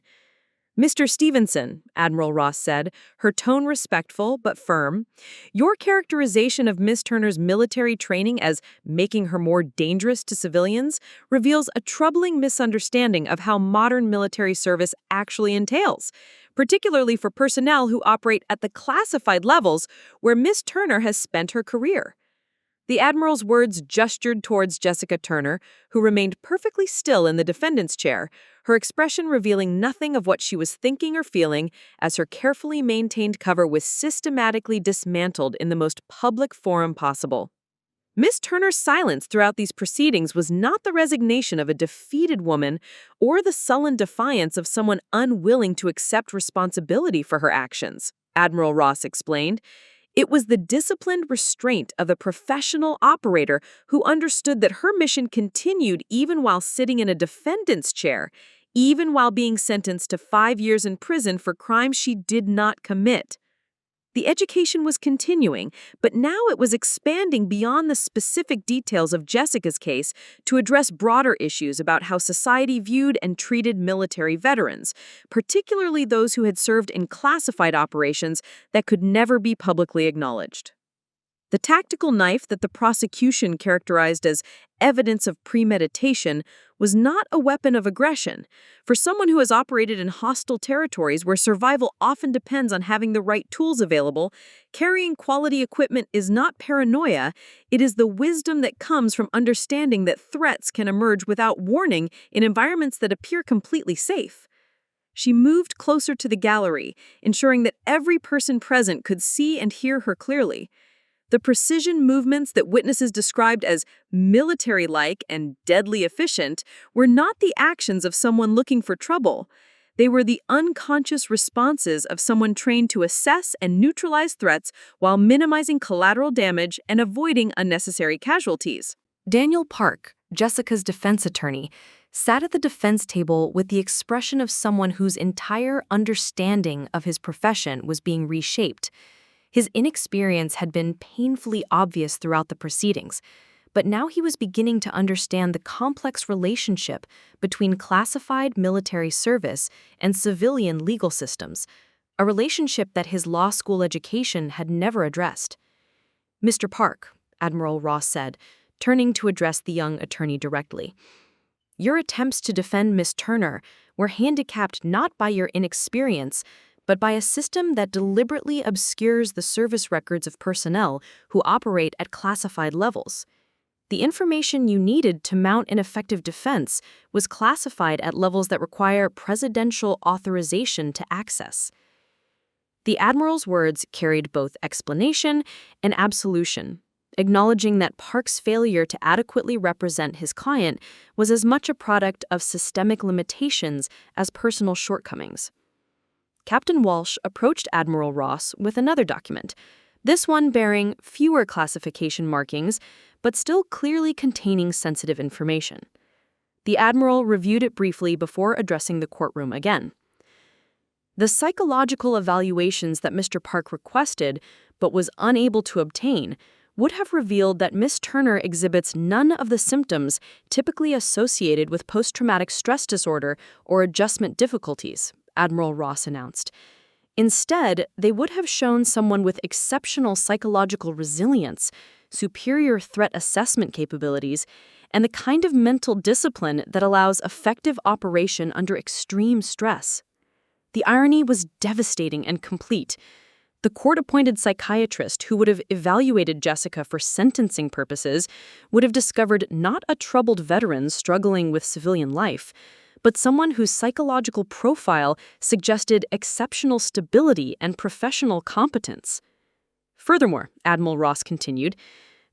"Mr. Stevenson," Admiral Ross said, her tone respectful but firm, "your characterization of Ms. Turner's military training as making her more dangerous to civilians reveals a troubling misunderstanding of how modern military service actually entails, particularly for personnel who operate at the classified levels where Ms. Turner has spent her career." The Admiral's words gestured towards Jessica Turner, who remained perfectly still in the defendant's chair, her expression revealing nothing of what she was thinking or feeling as her carefully maintained cover was systematically dismantled in the most public forum possible. Ms. Turner's silence throughout these proceedings was not the resignation of a defeated woman or the sullen defiance of someone unwilling to accept responsibility for her actions, Admiral Ross explained. It was the disciplined restraint of a professional operator who understood that her mission continued even while sitting in a defendant's chair, even while being sentenced to 5 years in prison for crimes she did not commit. The education was continuing, but now it was expanding beyond the specific details of Jessica's case to address broader issues about how society viewed and treated military veterans, particularly those who had served in classified operations that could never be publicly acknowledged. The tactical knife that the prosecution characterized as evidence of premeditation was not a weapon of aggression. For someone who has operated in hostile territories where survival often depends on having the right tools available, carrying quality equipment is not paranoia, it is the wisdom that comes from understanding that threats can emerge without warning in environments that appear completely safe. She moved closer to the gallery, ensuring that every person present could see and hear her clearly. The precision movements that witnesses described as military-like and deadly efficient were not the actions of someone looking for trouble. They were the unconscious responses of someone trained to assess and neutralize threats while minimizing collateral damage and avoiding unnecessary casualties. Daniel Park, Jessica's defense attorney, sat at the defense table with the expression of someone whose entire understanding of his profession was being reshaped. His inexperience had been painfully obvious throughout the proceedings, but now he was beginning to understand the complex relationship between classified military service and civilian legal systems. a relationship that his law school education had never addressed. "Mr. Park," Admiral Ross said, turning to address the young attorney directly, "your attempts to defend Miss Turner were handicapped not by your inexperience, but by a system that deliberately obscures the service records of personnel who operate at classified levels. The information you needed to mount an effective defense was classified at levels that require presidential authorization to access." The Admiral's words carried both explanation and absolution, acknowledging that Park's failure to adequately represent his client was as much a product of systemic limitations as personal shortcomings. Captain Walsh approached Admiral Ross with another document, this one bearing fewer classification markings, but still clearly containing sensitive information. The Admiral reviewed it briefly before addressing the courtroom again. "The psychological evaluations that Mr. Park requested, but was unable to obtain, would have revealed that Miss Turner exhibits none of the symptoms typically associated with post-traumatic stress disorder or adjustment difficulties," Admiral Ross announced. "Instead, they would have shown someone with exceptional psychological resilience, superior threat assessment capabilities, and the kind of mental discipline that allows effective operation under extreme stress." The irony was devastating and complete. The court-appointed psychiatrist who would have evaluated Jessica for sentencing purposes would have discovered not a troubled veteran struggling with civilian life, but someone whose psychological profile suggested exceptional stability and professional competence. Furthermore, Admiral Ross continued,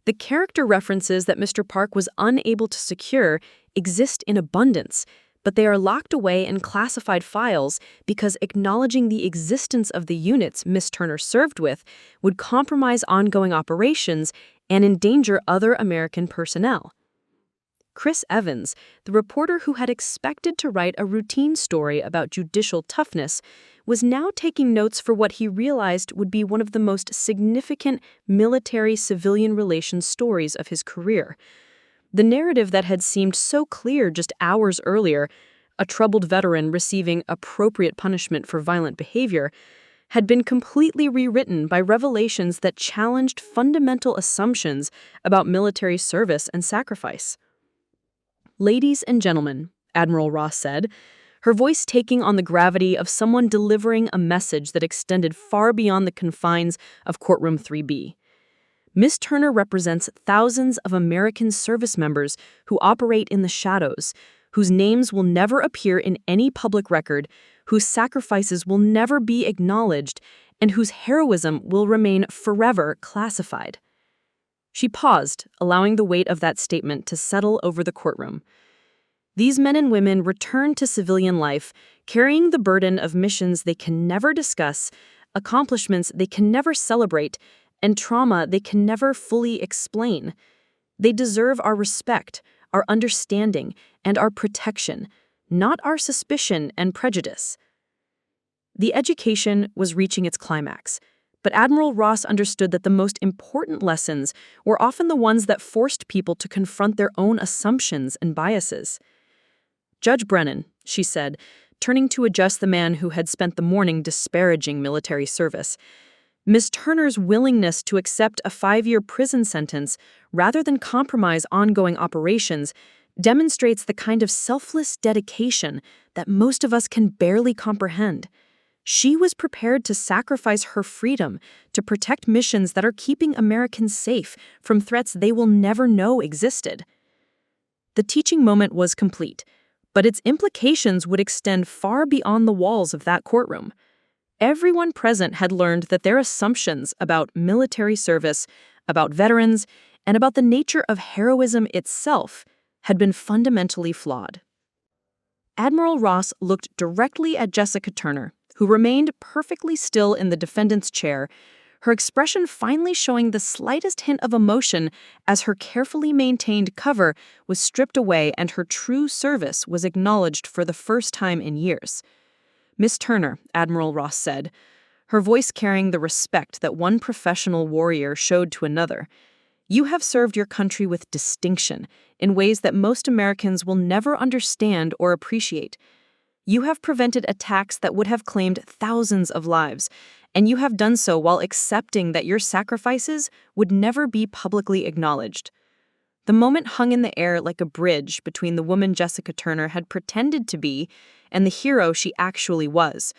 "the character references that Mr. Park was unable to secure exist in abundance, but they are locked away in classified files because acknowledging the existence of the units Miss Turner served with would compromise ongoing operations and endanger other American personnel." Chris Evans, the reporter who had expected to write a routine story about judicial toughness, was now taking notes for what he realized would be one of the most significant military-civilian relations stories of his career. The narrative that had seemed so clear just hours earlier, a troubled veteran receiving appropriate punishment for violent behavior, had been completely rewritten by revelations that challenged fundamental assumptions about military service and sacrifice. "Ladies and gentlemen," Admiral Ross said, her voice taking on the gravity of someone delivering a message that extended far beyond the confines of Courtroom 3B. "Miss Turner represents thousands of American service members who operate in the shadows, whose names will never appear in any public record, whose sacrifices will never be acknowledged, and whose heroism will remain forever classified." She paused, allowing the weight of that statement to settle over the courtroom. These men and women return to civilian life, carrying the burden of missions they can never discuss, accomplishments they can never celebrate, and trauma they can never fully explain. They deserve our respect, our understanding, and our protection, not our suspicion and prejudice. The education was reaching its climax, but Admiral Ross understood that the most important lessons were often the ones that forced people to confront their own assumptions and biases. "Judge Brennan," she said, turning to address the man who had spent the morning disparaging military service, "Ms. Turner's willingness to accept a 5-year prison sentence rather than compromise ongoing operations demonstrates the kind of selfless dedication that most of us can barely comprehend. She was prepared to sacrifice her freedom to protect missions that are keeping Americans safe from threats they will never know existed." The teaching moment was complete, but its implications would extend far beyond the walls of that courtroom. Everyone present had learned that their assumptions about military service, about veterans, and about the nature of heroism itself had been fundamentally flawed. Admiral Ross looked directly at Jessica Turner, who remained perfectly still in the defendant's chair, her expression finally showing the slightest hint of emotion as her carefully maintained cover was stripped away and her true service was acknowledged for the first time in years. "Miss Turner," Admiral Ross said, her voice carrying the respect that one professional warrior showed to another, "you have served your country with distinction in ways that most Americans will never understand or appreciate. You have prevented attacks that would have claimed thousands of lives, and you have done so while accepting that your sacrifices would never be publicly acknowledged. The moment hung in the air like a bridge between the woman Jessica Turner had pretended to be and the hero she actually was,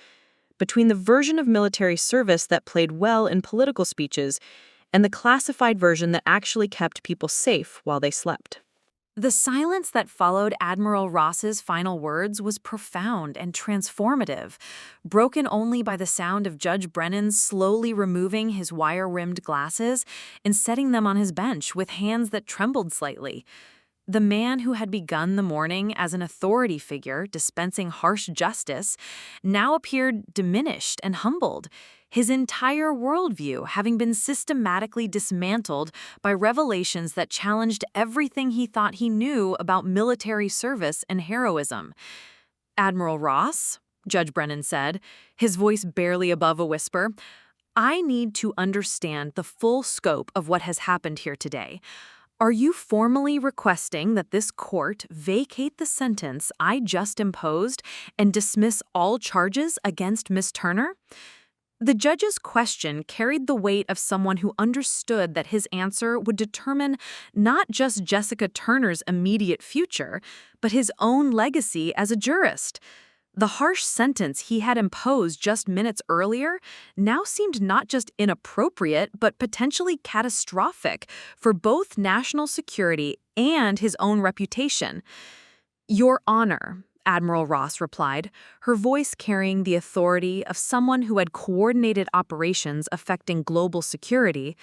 between the version of military service that played well in political speeches and the classified version that actually kept people safe while they slept. The silence that followed Admiral Ross's final words was profound and transformative, broken only by the sound of Judge Brennan slowly removing his wire-rimmed glasses and setting them on his bench with hands that trembled slightly. The man who had begun the morning as an authority figure dispensing harsh justice now appeared diminished and humbled, his entire worldview having been systematically dismantled by revelations that challenged everything he thought he knew about military service and heroism. "Admiral Ross," Judge Brennan said, his voice barely above a whisper, "I need to understand the full scope of what has happened here today. Are you formally requesting that this court vacate the sentence I just imposed and dismiss all charges against Miss Turner?" The judge's question carried the weight of someone who understood that his answer would determine not just Jessica Turner's immediate future, but his own legacy as a jurist. The harsh sentence he had imposed just minutes earlier now seemed not just inappropriate, but potentially catastrophic for both national security and his own reputation. "Your Honor," Admiral Ross replied, her voice carrying the authority of someone who had coordinated operations affecting global security,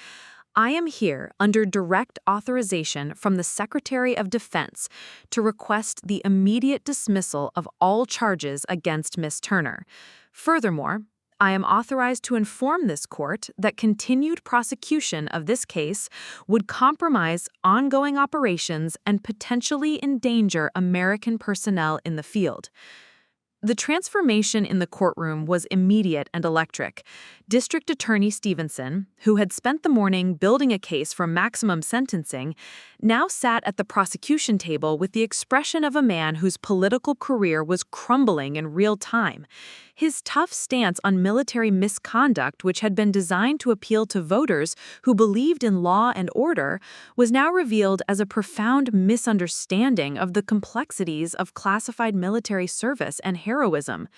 "I am here under direct authorization from the Secretary of Defense to request the immediate dismissal of all charges against Miss Turner. Furthermore, I am authorized to inform this court that continued prosecution of this case would compromise ongoing operations and potentially endanger American personnel in the field." The transformation in the courtroom was immediate and electric. District Attorney Stevenson, who had spent the morning building a case for maximum sentencing, now sat at the prosecution table with the expression of a man whose political career was crumbling in real time. His tough stance on military misconduct, which had been designed to appeal to voters who believed in law and order, was now revealed as a profound misunderstanding of the complexities of classified military service and heroism.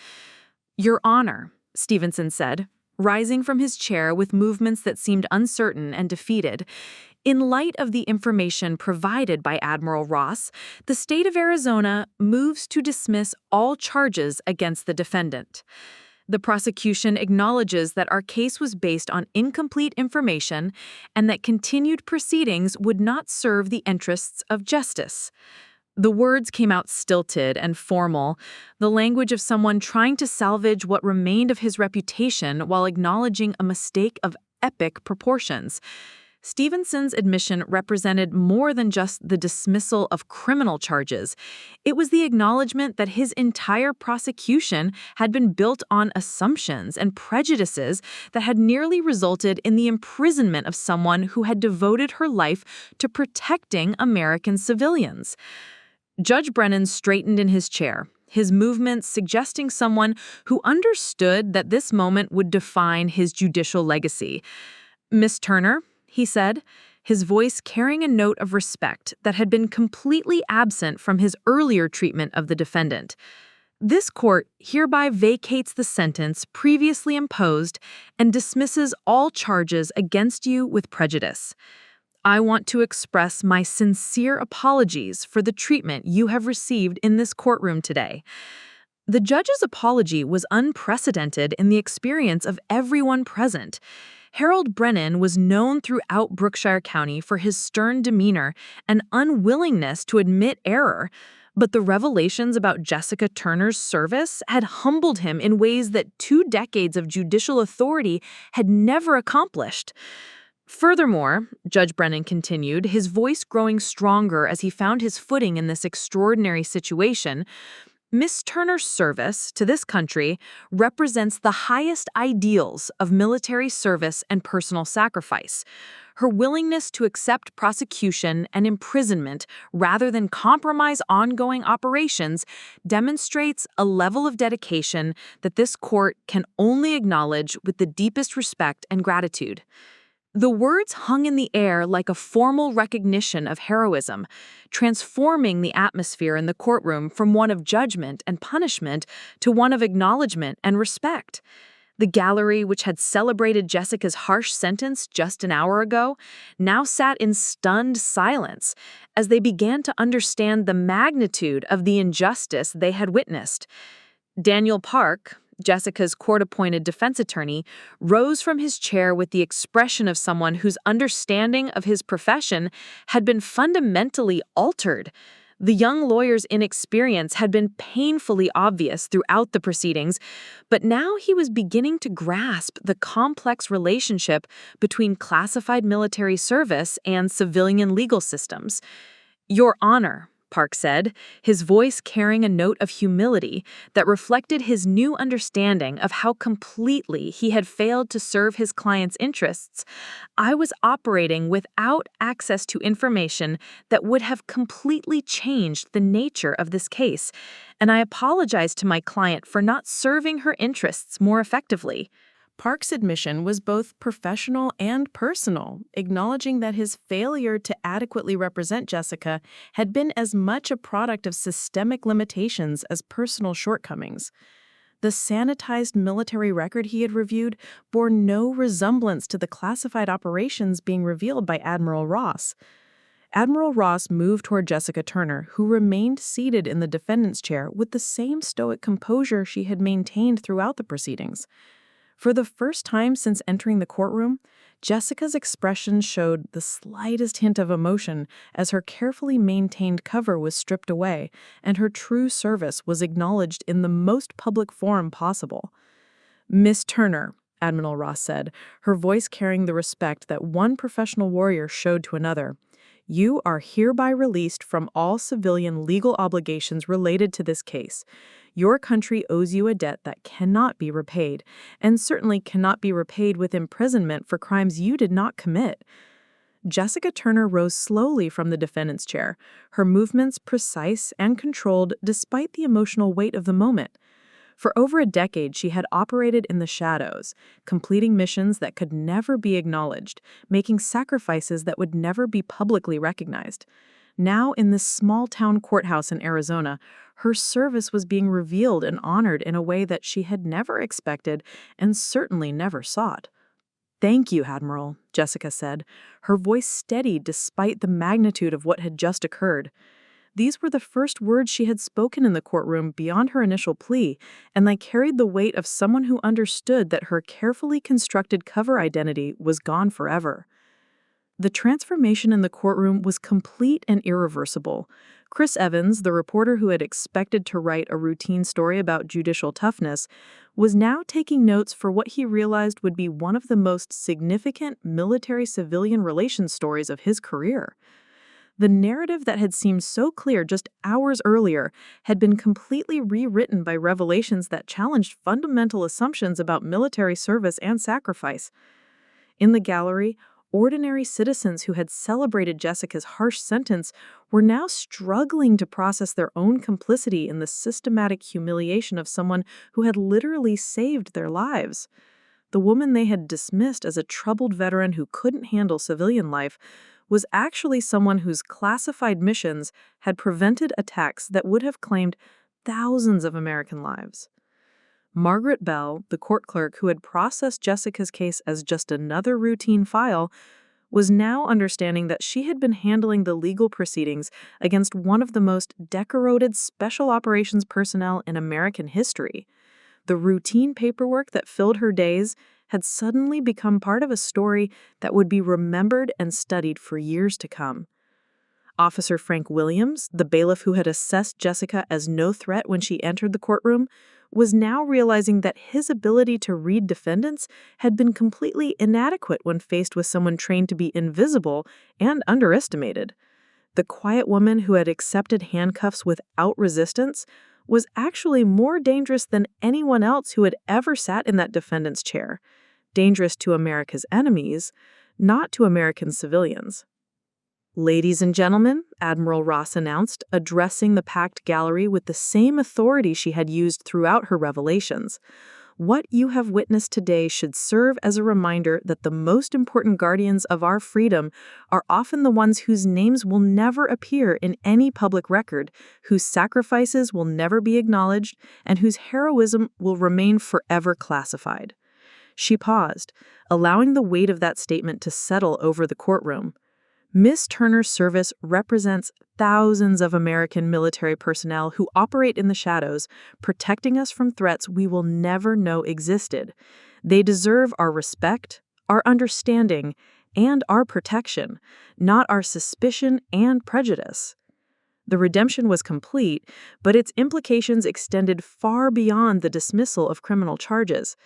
"Your Honor," Stevenson said, rising from his chair with movements that seemed uncertain and defeated, "in light of the information provided by Admiral Ross, the state of Arizona moves to dismiss all charges against the defendant. The prosecution acknowledges that our case was based on incomplete information and that continued proceedings would not serve the interests of justice." The words came out stilted and formal, the language of someone trying to salvage what remained of his reputation while acknowledging a mistake of epic proportions. Stevenson's admission represented more than just the dismissal of criminal charges. It was the acknowledgement that his entire prosecution had been built on assumptions and prejudices that had nearly resulted in the imprisonment of someone who had devoted her life to protecting American civilians. Judge Brennan straightened in his chair, his movements suggesting someone who understood that this moment would define his judicial legacy. "Miss Turner," he said, his voice carrying a note of respect that had been completely absent from his earlier treatment of the defendant, "this court hereby vacates the sentence previously imposed and dismisses all charges against you with prejudice. I want to express my sincere apologies for the treatment you have received in this courtroom today." The judge's apology was unprecedented in the experience of everyone present. Harold Brennan was known throughout Brookshire County for his stern demeanor and unwillingness to admit error, but the revelations about Jessica Turner's service had humbled him in ways that 2 decades of judicial authority had never accomplished. Furthermore, Judge Brennan continued, his voice growing stronger as he found his footing in this extraordinary situation, Miss Turner's service to this country represents the highest ideals of military service and personal sacrifice. Her willingness to accept prosecution and imprisonment rather than compromise ongoing operations demonstrates a level of dedication that this court can only acknowledge with the deepest respect and gratitude. The words hung in the air like a formal recognition of heroism, transforming the atmosphere in the courtroom from one of judgment and punishment to one of acknowledgement and respect. The gallery, which had celebrated Jessica's harsh sentence just an hour ago, now sat in stunned silence as they began to understand the magnitude of the injustice they had witnessed. Daniel Park, Jessica's court-appointed defense attorney, rose from his chair with the expression of someone whose understanding of his profession had been fundamentally altered. The young lawyer's inexperience had been painfully obvious throughout the proceedings, but now he was beginning to grasp the complex relationship between classified military service and civilian legal systems. "Your Honor," Park said, his voice carrying a note of humility that reflected his new understanding of how completely he had failed to serve his client's interests. "I was operating without access to information that would have completely changed the nature of this case, and I apologize to my client for not serving her interests more effectively." Park's admission was both professional and personal, acknowledging that his failure to adequately represent Jessica had been as much a product of systemic limitations as personal shortcomings. The sanitized military record he had reviewed bore no resemblance to the classified operations being revealed by Admiral Ross. Admiral Ross moved toward Jessica Turner, who remained seated in the defendant's chair with the same stoic composure she had maintained throughout the proceedings. For the first time since entering the courtroom, Jessica's expression showed the slightest hint of emotion as her carefully maintained cover was stripped away and her true service was acknowledged in the most public forum possible. "Miss Turner," Admiral Ross said, her voice carrying the respect that one professional warrior showed to another, "you are hereby released from all civilian legal obligations related to this case. Your country owes you a debt that cannot be repaid, and certainly cannot be repaid with imprisonment for crimes you did not commit." Jessica Turner rose slowly from the defendant's chair, her movements precise and controlled despite the emotional weight of the moment. For over a decade, she had operated in the shadows, completing missions that could never be acknowledged, making sacrifices that would never be publicly recognized. Now, in this small-town courthouse in Arizona, her service was being revealed and honored in a way that she had never expected and certainly never sought. "Thank you, Admiral," Jessica said, her voice steady despite the magnitude of what had just occurred. These were the first words she had spoken in the courtroom beyond her initial plea, and they carried the weight of someone who understood that her carefully constructed cover identity was gone forever. The transformation in the courtroom was complete and irreversible. Chris Evans, the reporter who had expected to write a routine story about judicial toughness, was now taking notes for what he realized would be one of the most significant military-civilian relations stories of his career. The narrative that had seemed so clear just hours earlier had been completely rewritten by revelations that challenged fundamental assumptions about military service and sacrifice. In the gallery, ordinary citizens who had celebrated Jessica's harsh sentence were now struggling to process their own complicity in the systematic humiliation of someone who had literally saved their lives. The woman they had dismissed as a troubled veteran who couldn't handle civilian life was actually someone whose classified missions had prevented attacks that would have claimed thousands of American lives. Margaret Bell, the court clerk who had processed Jessica's case as just another routine file, was now understanding that she had been handling the legal proceedings against one of the most decorated special operations personnel in American history. The routine paperwork that filled her days had suddenly become part of a story that would be remembered and studied for years to come. Officer Frank Williams, the bailiff who had assessed Jessica as no threat when she entered the courtroom, was now realizing that his ability to read defendants had been completely inadequate when faced with someone trained to be invisible and underestimated. The quiet woman who had accepted handcuffs without resistance was actually more dangerous than anyone else who had ever sat in that defendant's chair. Dangerous to America's enemies, not to American civilians. "Ladies and gentlemen," Admiral Ross announced, addressing the packed gallery with the same authority she had used throughout her revelations, "what you have witnessed today should serve as a reminder that the most important guardians of our freedom are often the ones whose names will never appear in any public record, whose sacrifices will never be acknowledged, and whose heroism will remain forever classified." She paused, allowing the weight of that statement to settle over the courtroom. Miss Turner's service represents thousands of American military personnel who operate in the shadows, protecting us from threats we will never know existed. They deserve our respect, our understanding, and our protection, not our suspicion and prejudice. The redemption was complete, but its implications extended far beyond the dismissal of criminal charges.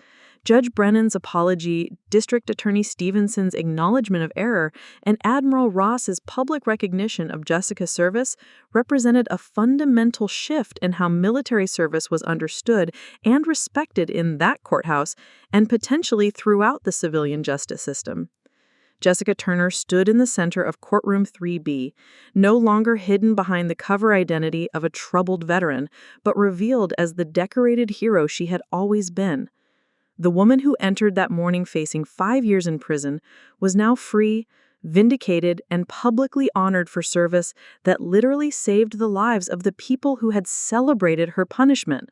Judge Brennan's apology, District Attorney Stevenson's acknowledgement of error, and Admiral Ross's public recognition of Jessica's service represented a fundamental shift in how military service was understood and respected in that courthouse and potentially throughout the civilian justice system. Jessica Turner stood in the center of Courtroom 3B, no longer hidden behind the cover identity of a troubled veteran, but revealed as the decorated hero she had always been. The woman who entered that morning facing 5 years in prison was now free, vindicated, and publicly honored for service that literally saved the lives of the people who had celebrated her punishment.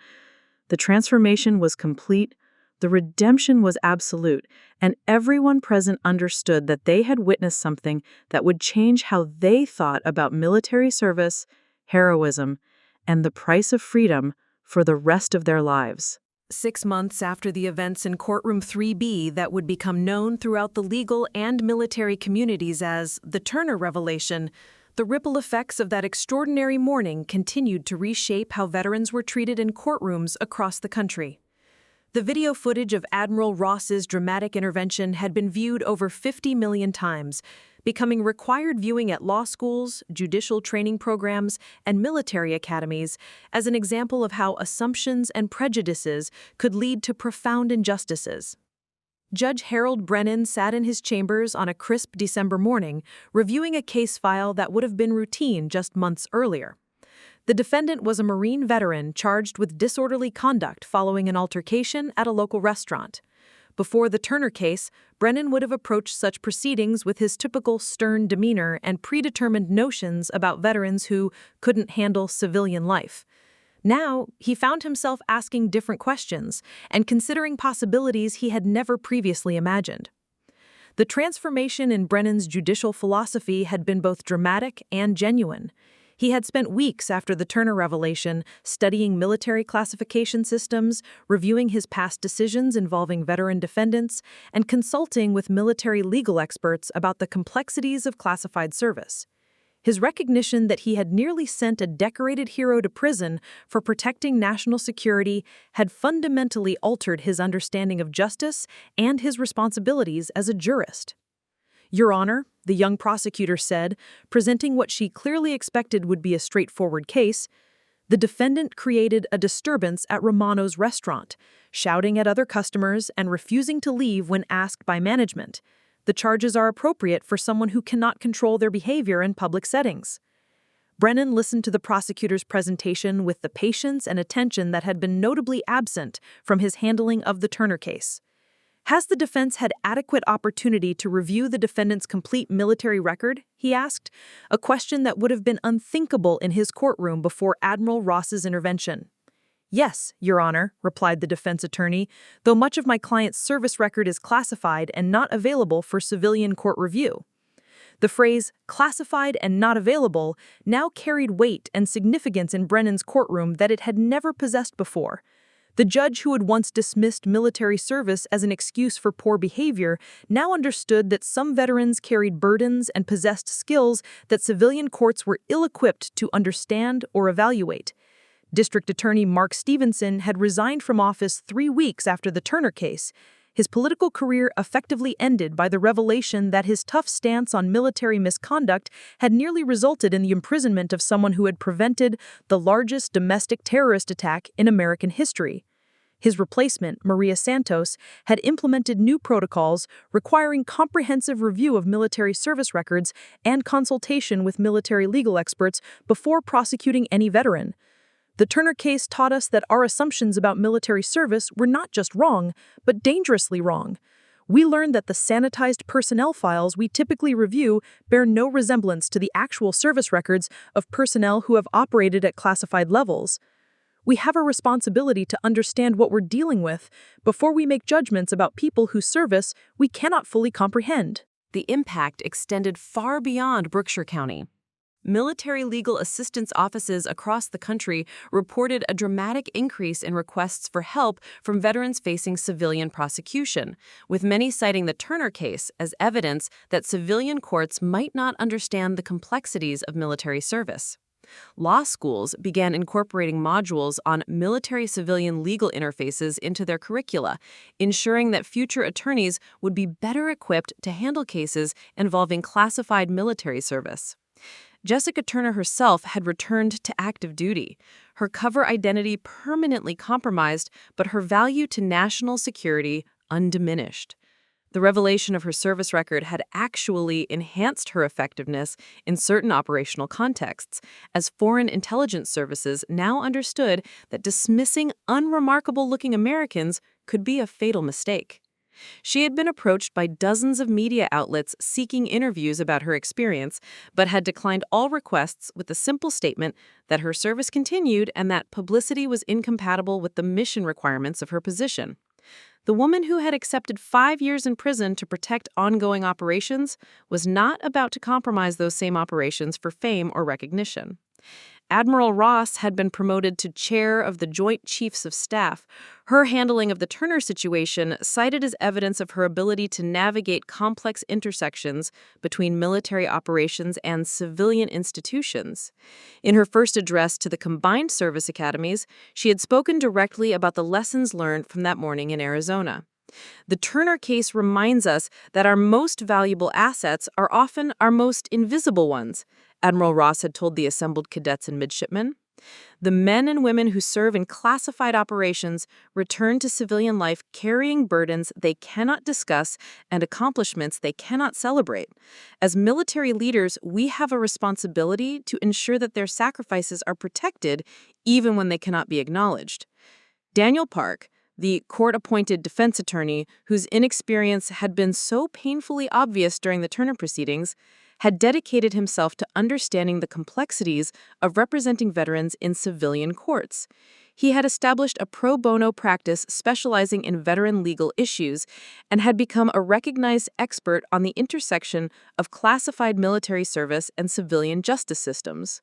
The transformation was complete, the redemption was absolute, and everyone present understood that they had witnessed something that would change how they thought about military service, heroism, and the price of freedom for the rest of their lives. 6 months after the events in Courtroom 3B that would become known throughout the legal and military communities as the Turner Revelation, the ripple effects of that extraordinary morning continued to reshape how veterans were treated in courtrooms across the country. The video footage of Admiral Ross's dramatic intervention had been viewed over 50 million times, becoming required viewing at law schools, judicial training programs, and military academies as an example of how assumptions and prejudices could lead to profound injustices. Judge Harold Brennan sat in his chambers on a crisp December morning, reviewing a case file that would have been routine just months earlier. The defendant was a Marine veteran charged with disorderly conduct following an altercation at a local restaurant. Before the Turner case, Brennan would have approached such proceedings with his typical stern demeanor and predetermined notions about veterans who couldn't handle civilian life. Now, he found himself asking different questions and considering possibilities he had never previously imagined. The transformation in Brennan's judicial philosophy had been both dramatic and genuine. He had spent weeks after the Turner Revelation studying military classification systems, reviewing his past decisions involving veteran defendants, and consulting with military legal experts about the complexities of classified service. His recognition that he had nearly sent a decorated hero to prison for protecting national security had fundamentally altered his understanding of justice and his responsibilities as a jurist. "Your Honor," the young prosecutor said, presenting what she clearly expected would be a straightforward case, "the defendant created a disturbance at Romano's restaurant, shouting at other customers and refusing to leave when asked by management. The charges are appropriate for someone who cannot control their behavior in public settings." Brennan listened to the prosecutor's presentation with the patience and attention that had been notably absent from his handling of the Turner case. "Has the defense had adequate opportunity to review the defendant's complete military record?" he asked, a question that would have been unthinkable in his courtroom before Admiral Ross's intervention. "Yes, Your Honor," replied the defense attorney, "though much of my client's service record is classified and not available for civilian court review." The phrase, "classified and not available," now carried weight and significance in Brennan's courtroom that it had never possessed before. The judge who had once dismissed military service as an excuse for poor behavior now understood that some veterans carried burdens and possessed skills that civilian courts were ill-equipped to understand or evaluate. District Attorney Mark Stevenson had resigned from office 3 weeks after the Turner case, His political career effectively ended by the revelation that his tough stance on military misconduct had nearly resulted in the imprisonment of someone who had prevented the largest domestic terrorist attack in American history. His replacement, Maria Santos, had implemented new protocols requiring comprehensive review of military service records and consultation with military legal experts before prosecuting any veteran. The Turner case taught us that our assumptions about military service were not just wrong, but dangerously wrong. We learned that the sanitized personnel files we typically review bear no resemblance to the actual service records of personnel who have operated at classified levels. We have a responsibility to understand what we're dealing with before we make judgments about people whose service we cannot fully comprehend. The impact extended far beyond Brookshire County. Military legal assistance offices across the country reported a dramatic increase in requests for help from veterans facing civilian prosecution, with many citing the Turner case as evidence that civilian courts might not understand the complexities of military service. Law schools began incorporating modules on military-civilian legal interfaces into their curricula, ensuring that future attorneys would be better equipped to handle cases involving classified military service. Jessica Turner herself had returned to active duty, her cover identity permanently compromised, but her value to national security undiminished. The revelation of her service record had actually enhanced her effectiveness in certain operational contexts, as foreign intelligence services now understood that dismissing unremarkable-looking Americans could be a fatal mistake. She had been approached by dozens of media outlets seeking interviews about her experience, but had declined all requests with the simple statement that her service continued and that publicity was incompatible with the mission requirements of her position. The woman who had accepted 5 years in prison to protect ongoing operations was not about to compromise those same operations for fame or recognition. Admiral Ross had been promoted to chair of the Joint Chiefs of Staff. Her handling of the Turner situation cited as evidence of her ability to navigate complex intersections between military operations and civilian institutions. In her first address to the combined service academies, she had spoken directly about the lessons learned from that morning in Arizona. The Turner case reminds us that our most valuable assets are often our most invisible ones, Admiral Ross had told the assembled cadets and midshipmen. The men and women who serve in classified operations return to civilian life carrying burdens they cannot discuss and accomplishments they cannot celebrate. As military leaders, we have a responsibility to ensure that their sacrifices are protected even when they cannot be acknowledged. Daniel Park, the court-appointed defense attorney whose inexperience had been so painfully obvious during the Turner proceedings, had dedicated himself to understanding the complexities of representing veterans in civilian courts. He had established a pro bono practice specializing in veteran legal issues and had become a recognized expert on the intersection of classified military service and civilian justice systems.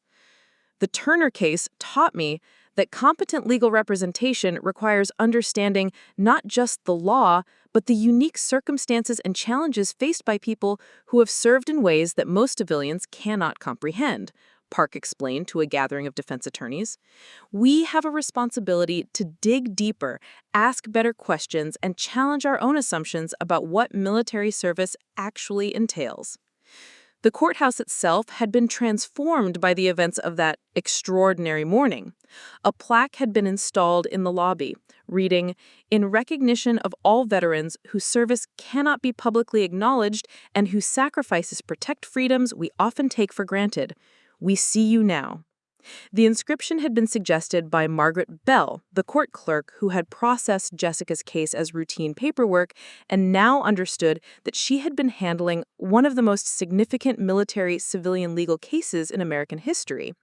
The Turner case taught me that competent legal representation requires understanding not just the law, but the unique circumstances and challenges faced by people who have served in ways that most civilians cannot comprehend, Park explained to a gathering of defense attorneys. We have a responsibility to dig deeper, ask better questions, and challenge our own assumptions about what military service actually entails. The courthouse itself had been transformed by the events of that extraordinary morning. A plaque had been installed in the lobby, reading, "In recognition of all veterans whose service cannot be publicly acknowledged and whose sacrifices protect freedoms we often take for granted, we see you now." The inscription had been suggested by Margaret Bell, the court clerk who had processed Jessica's case as routine paperwork and now understood that she had been handling one of the most significant military-civilian legal cases in American history.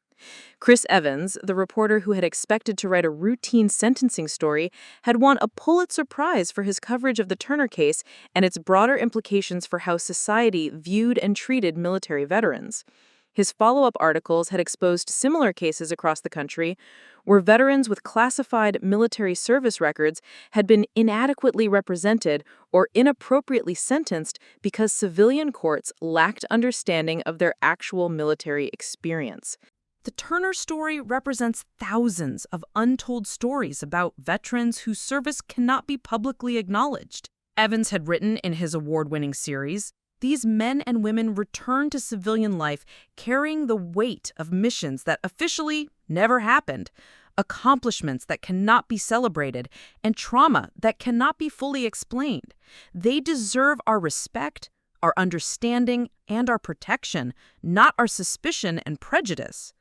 Chris Evans, the reporter who had expected to write a routine sentencing story, had won a Pulitzer Prize for his coverage of the Turner case and its broader implications for how society viewed and treated military veterans. His follow-up articles had exposed similar cases across the country where veterans with classified military service records had been inadequately represented or inappropriately sentenced because civilian courts lacked understanding of their actual military experience. The Turner story represents thousands of untold stories about veterans whose service cannot be publicly acknowledged. Evans had written in his award-winning series, these men and women return to civilian life carrying the weight of missions that officially never happened, accomplishments that cannot be celebrated, and trauma that cannot be fully explained. They deserve our respect, our understanding, and our protection, not our suspicion and prejudice.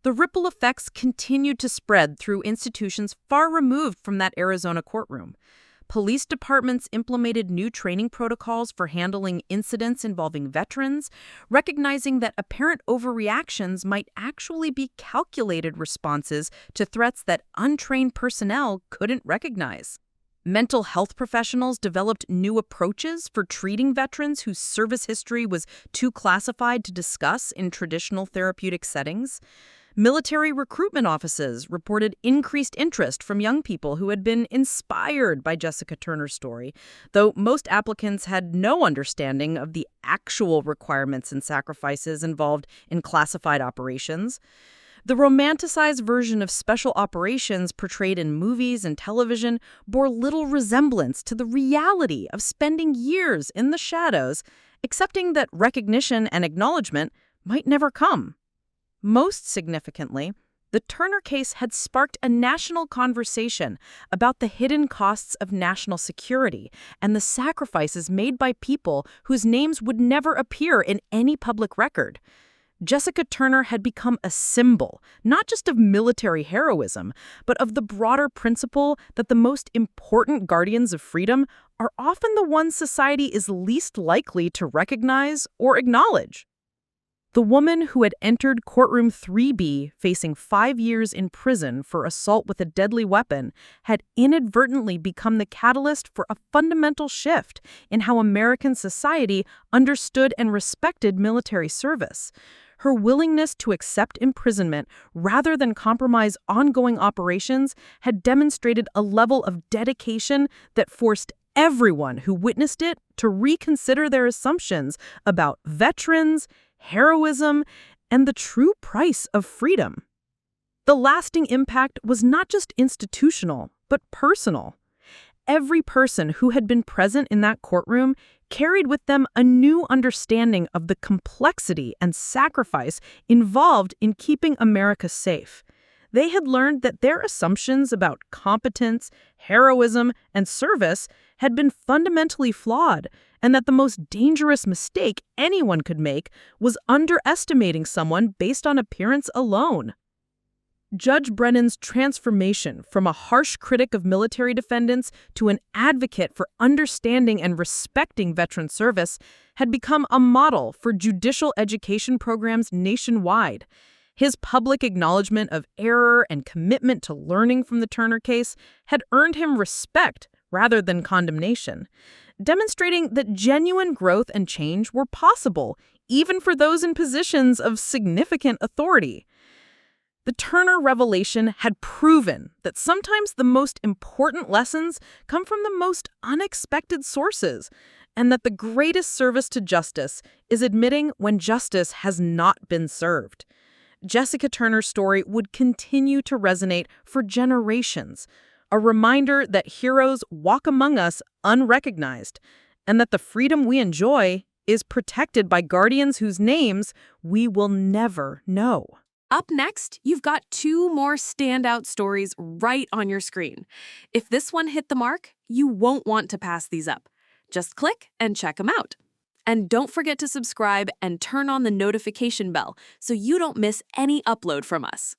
The ripple effects continued to spread through institutions far removed from that Arizona courtroom. Police departments implemented new training protocols for handling incidents involving veterans, recognizing that apparent overreactions might actually be calculated responses to threats that untrained personnel couldn't recognize. Mental health professionals developed new approaches for treating veterans whose service history was too classified to discuss in traditional therapeutic settings. Military recruitment offices reported increased interest from young people who had been inspired by Jessica Turner's story, though most applicants had no understanding of the actual requirements and sacrifices involved in classified operations. The romanticized version of special operations portrayed in movies and television bore little resemblance to the reality of spending years in the shadows, accepting that recognition and acknowledgement might never come. Most significantly, the Turner case had sparked a national conversation about the hidden costs of national security and the sacrifices made by people whose names would never appear in any public record. Jessica Turner had become a symbol, not just of military heroism, but of the broader principle that the most important guardians of freedom are often the ones society is least likely to recognize or acknowledge. The woman who had entered courtroom 3B facing 5 years in prison for assault with a deadly weapon had inadvertently become the catalyst for a fundamental shift in how American society understood and respected military service. Her willingness to accept imprisonment rather than compromise ongoing operations had demonstrated a level of dedication that forced everyone who witnessed it to reconsider their assumptions about veterans, heroism, and the true price of freedom. The lasting impact was not just institutional, but personal. Every person who had been present in that courtroom carried with them a new understanding of the complexity and sacrifice involved in keeping America safe. They had learned that their assumptions about competence, heroism, and service had been fundamentally flawed, and that the most dangerous mistake anyone could make was underestimating someone based on appearance alone. Judge Brennan's transformation from a harsh critic of military defendants to an advocate for understanding and respecting veteran service had become a model for judicial education programs nationwide. His public acknowledgement of error and commitment to learning from the Turner case had earned him respect rather than condemnation, demonstrating that genuine growth and change were possible, even for those in positions of significant authority. The Turner revelation had proven that sometimes the most important lessons come from the most unexpected sources, and that the greatest service to justice is admitting when justice has not been served. Jessica Turner's story would continue to resonate for generations, a reminder that heroes walk among us unrecognized, and that the freedom we enjoy is protected by guardians whose names we will never know. Up next, you've got 2 more standout stories right on your screen. If this one hit the mark, you won't want to pass these up. Just click and check them out. And don't forget to subscribe and turn on the notification bell so you don't miss any upload from us.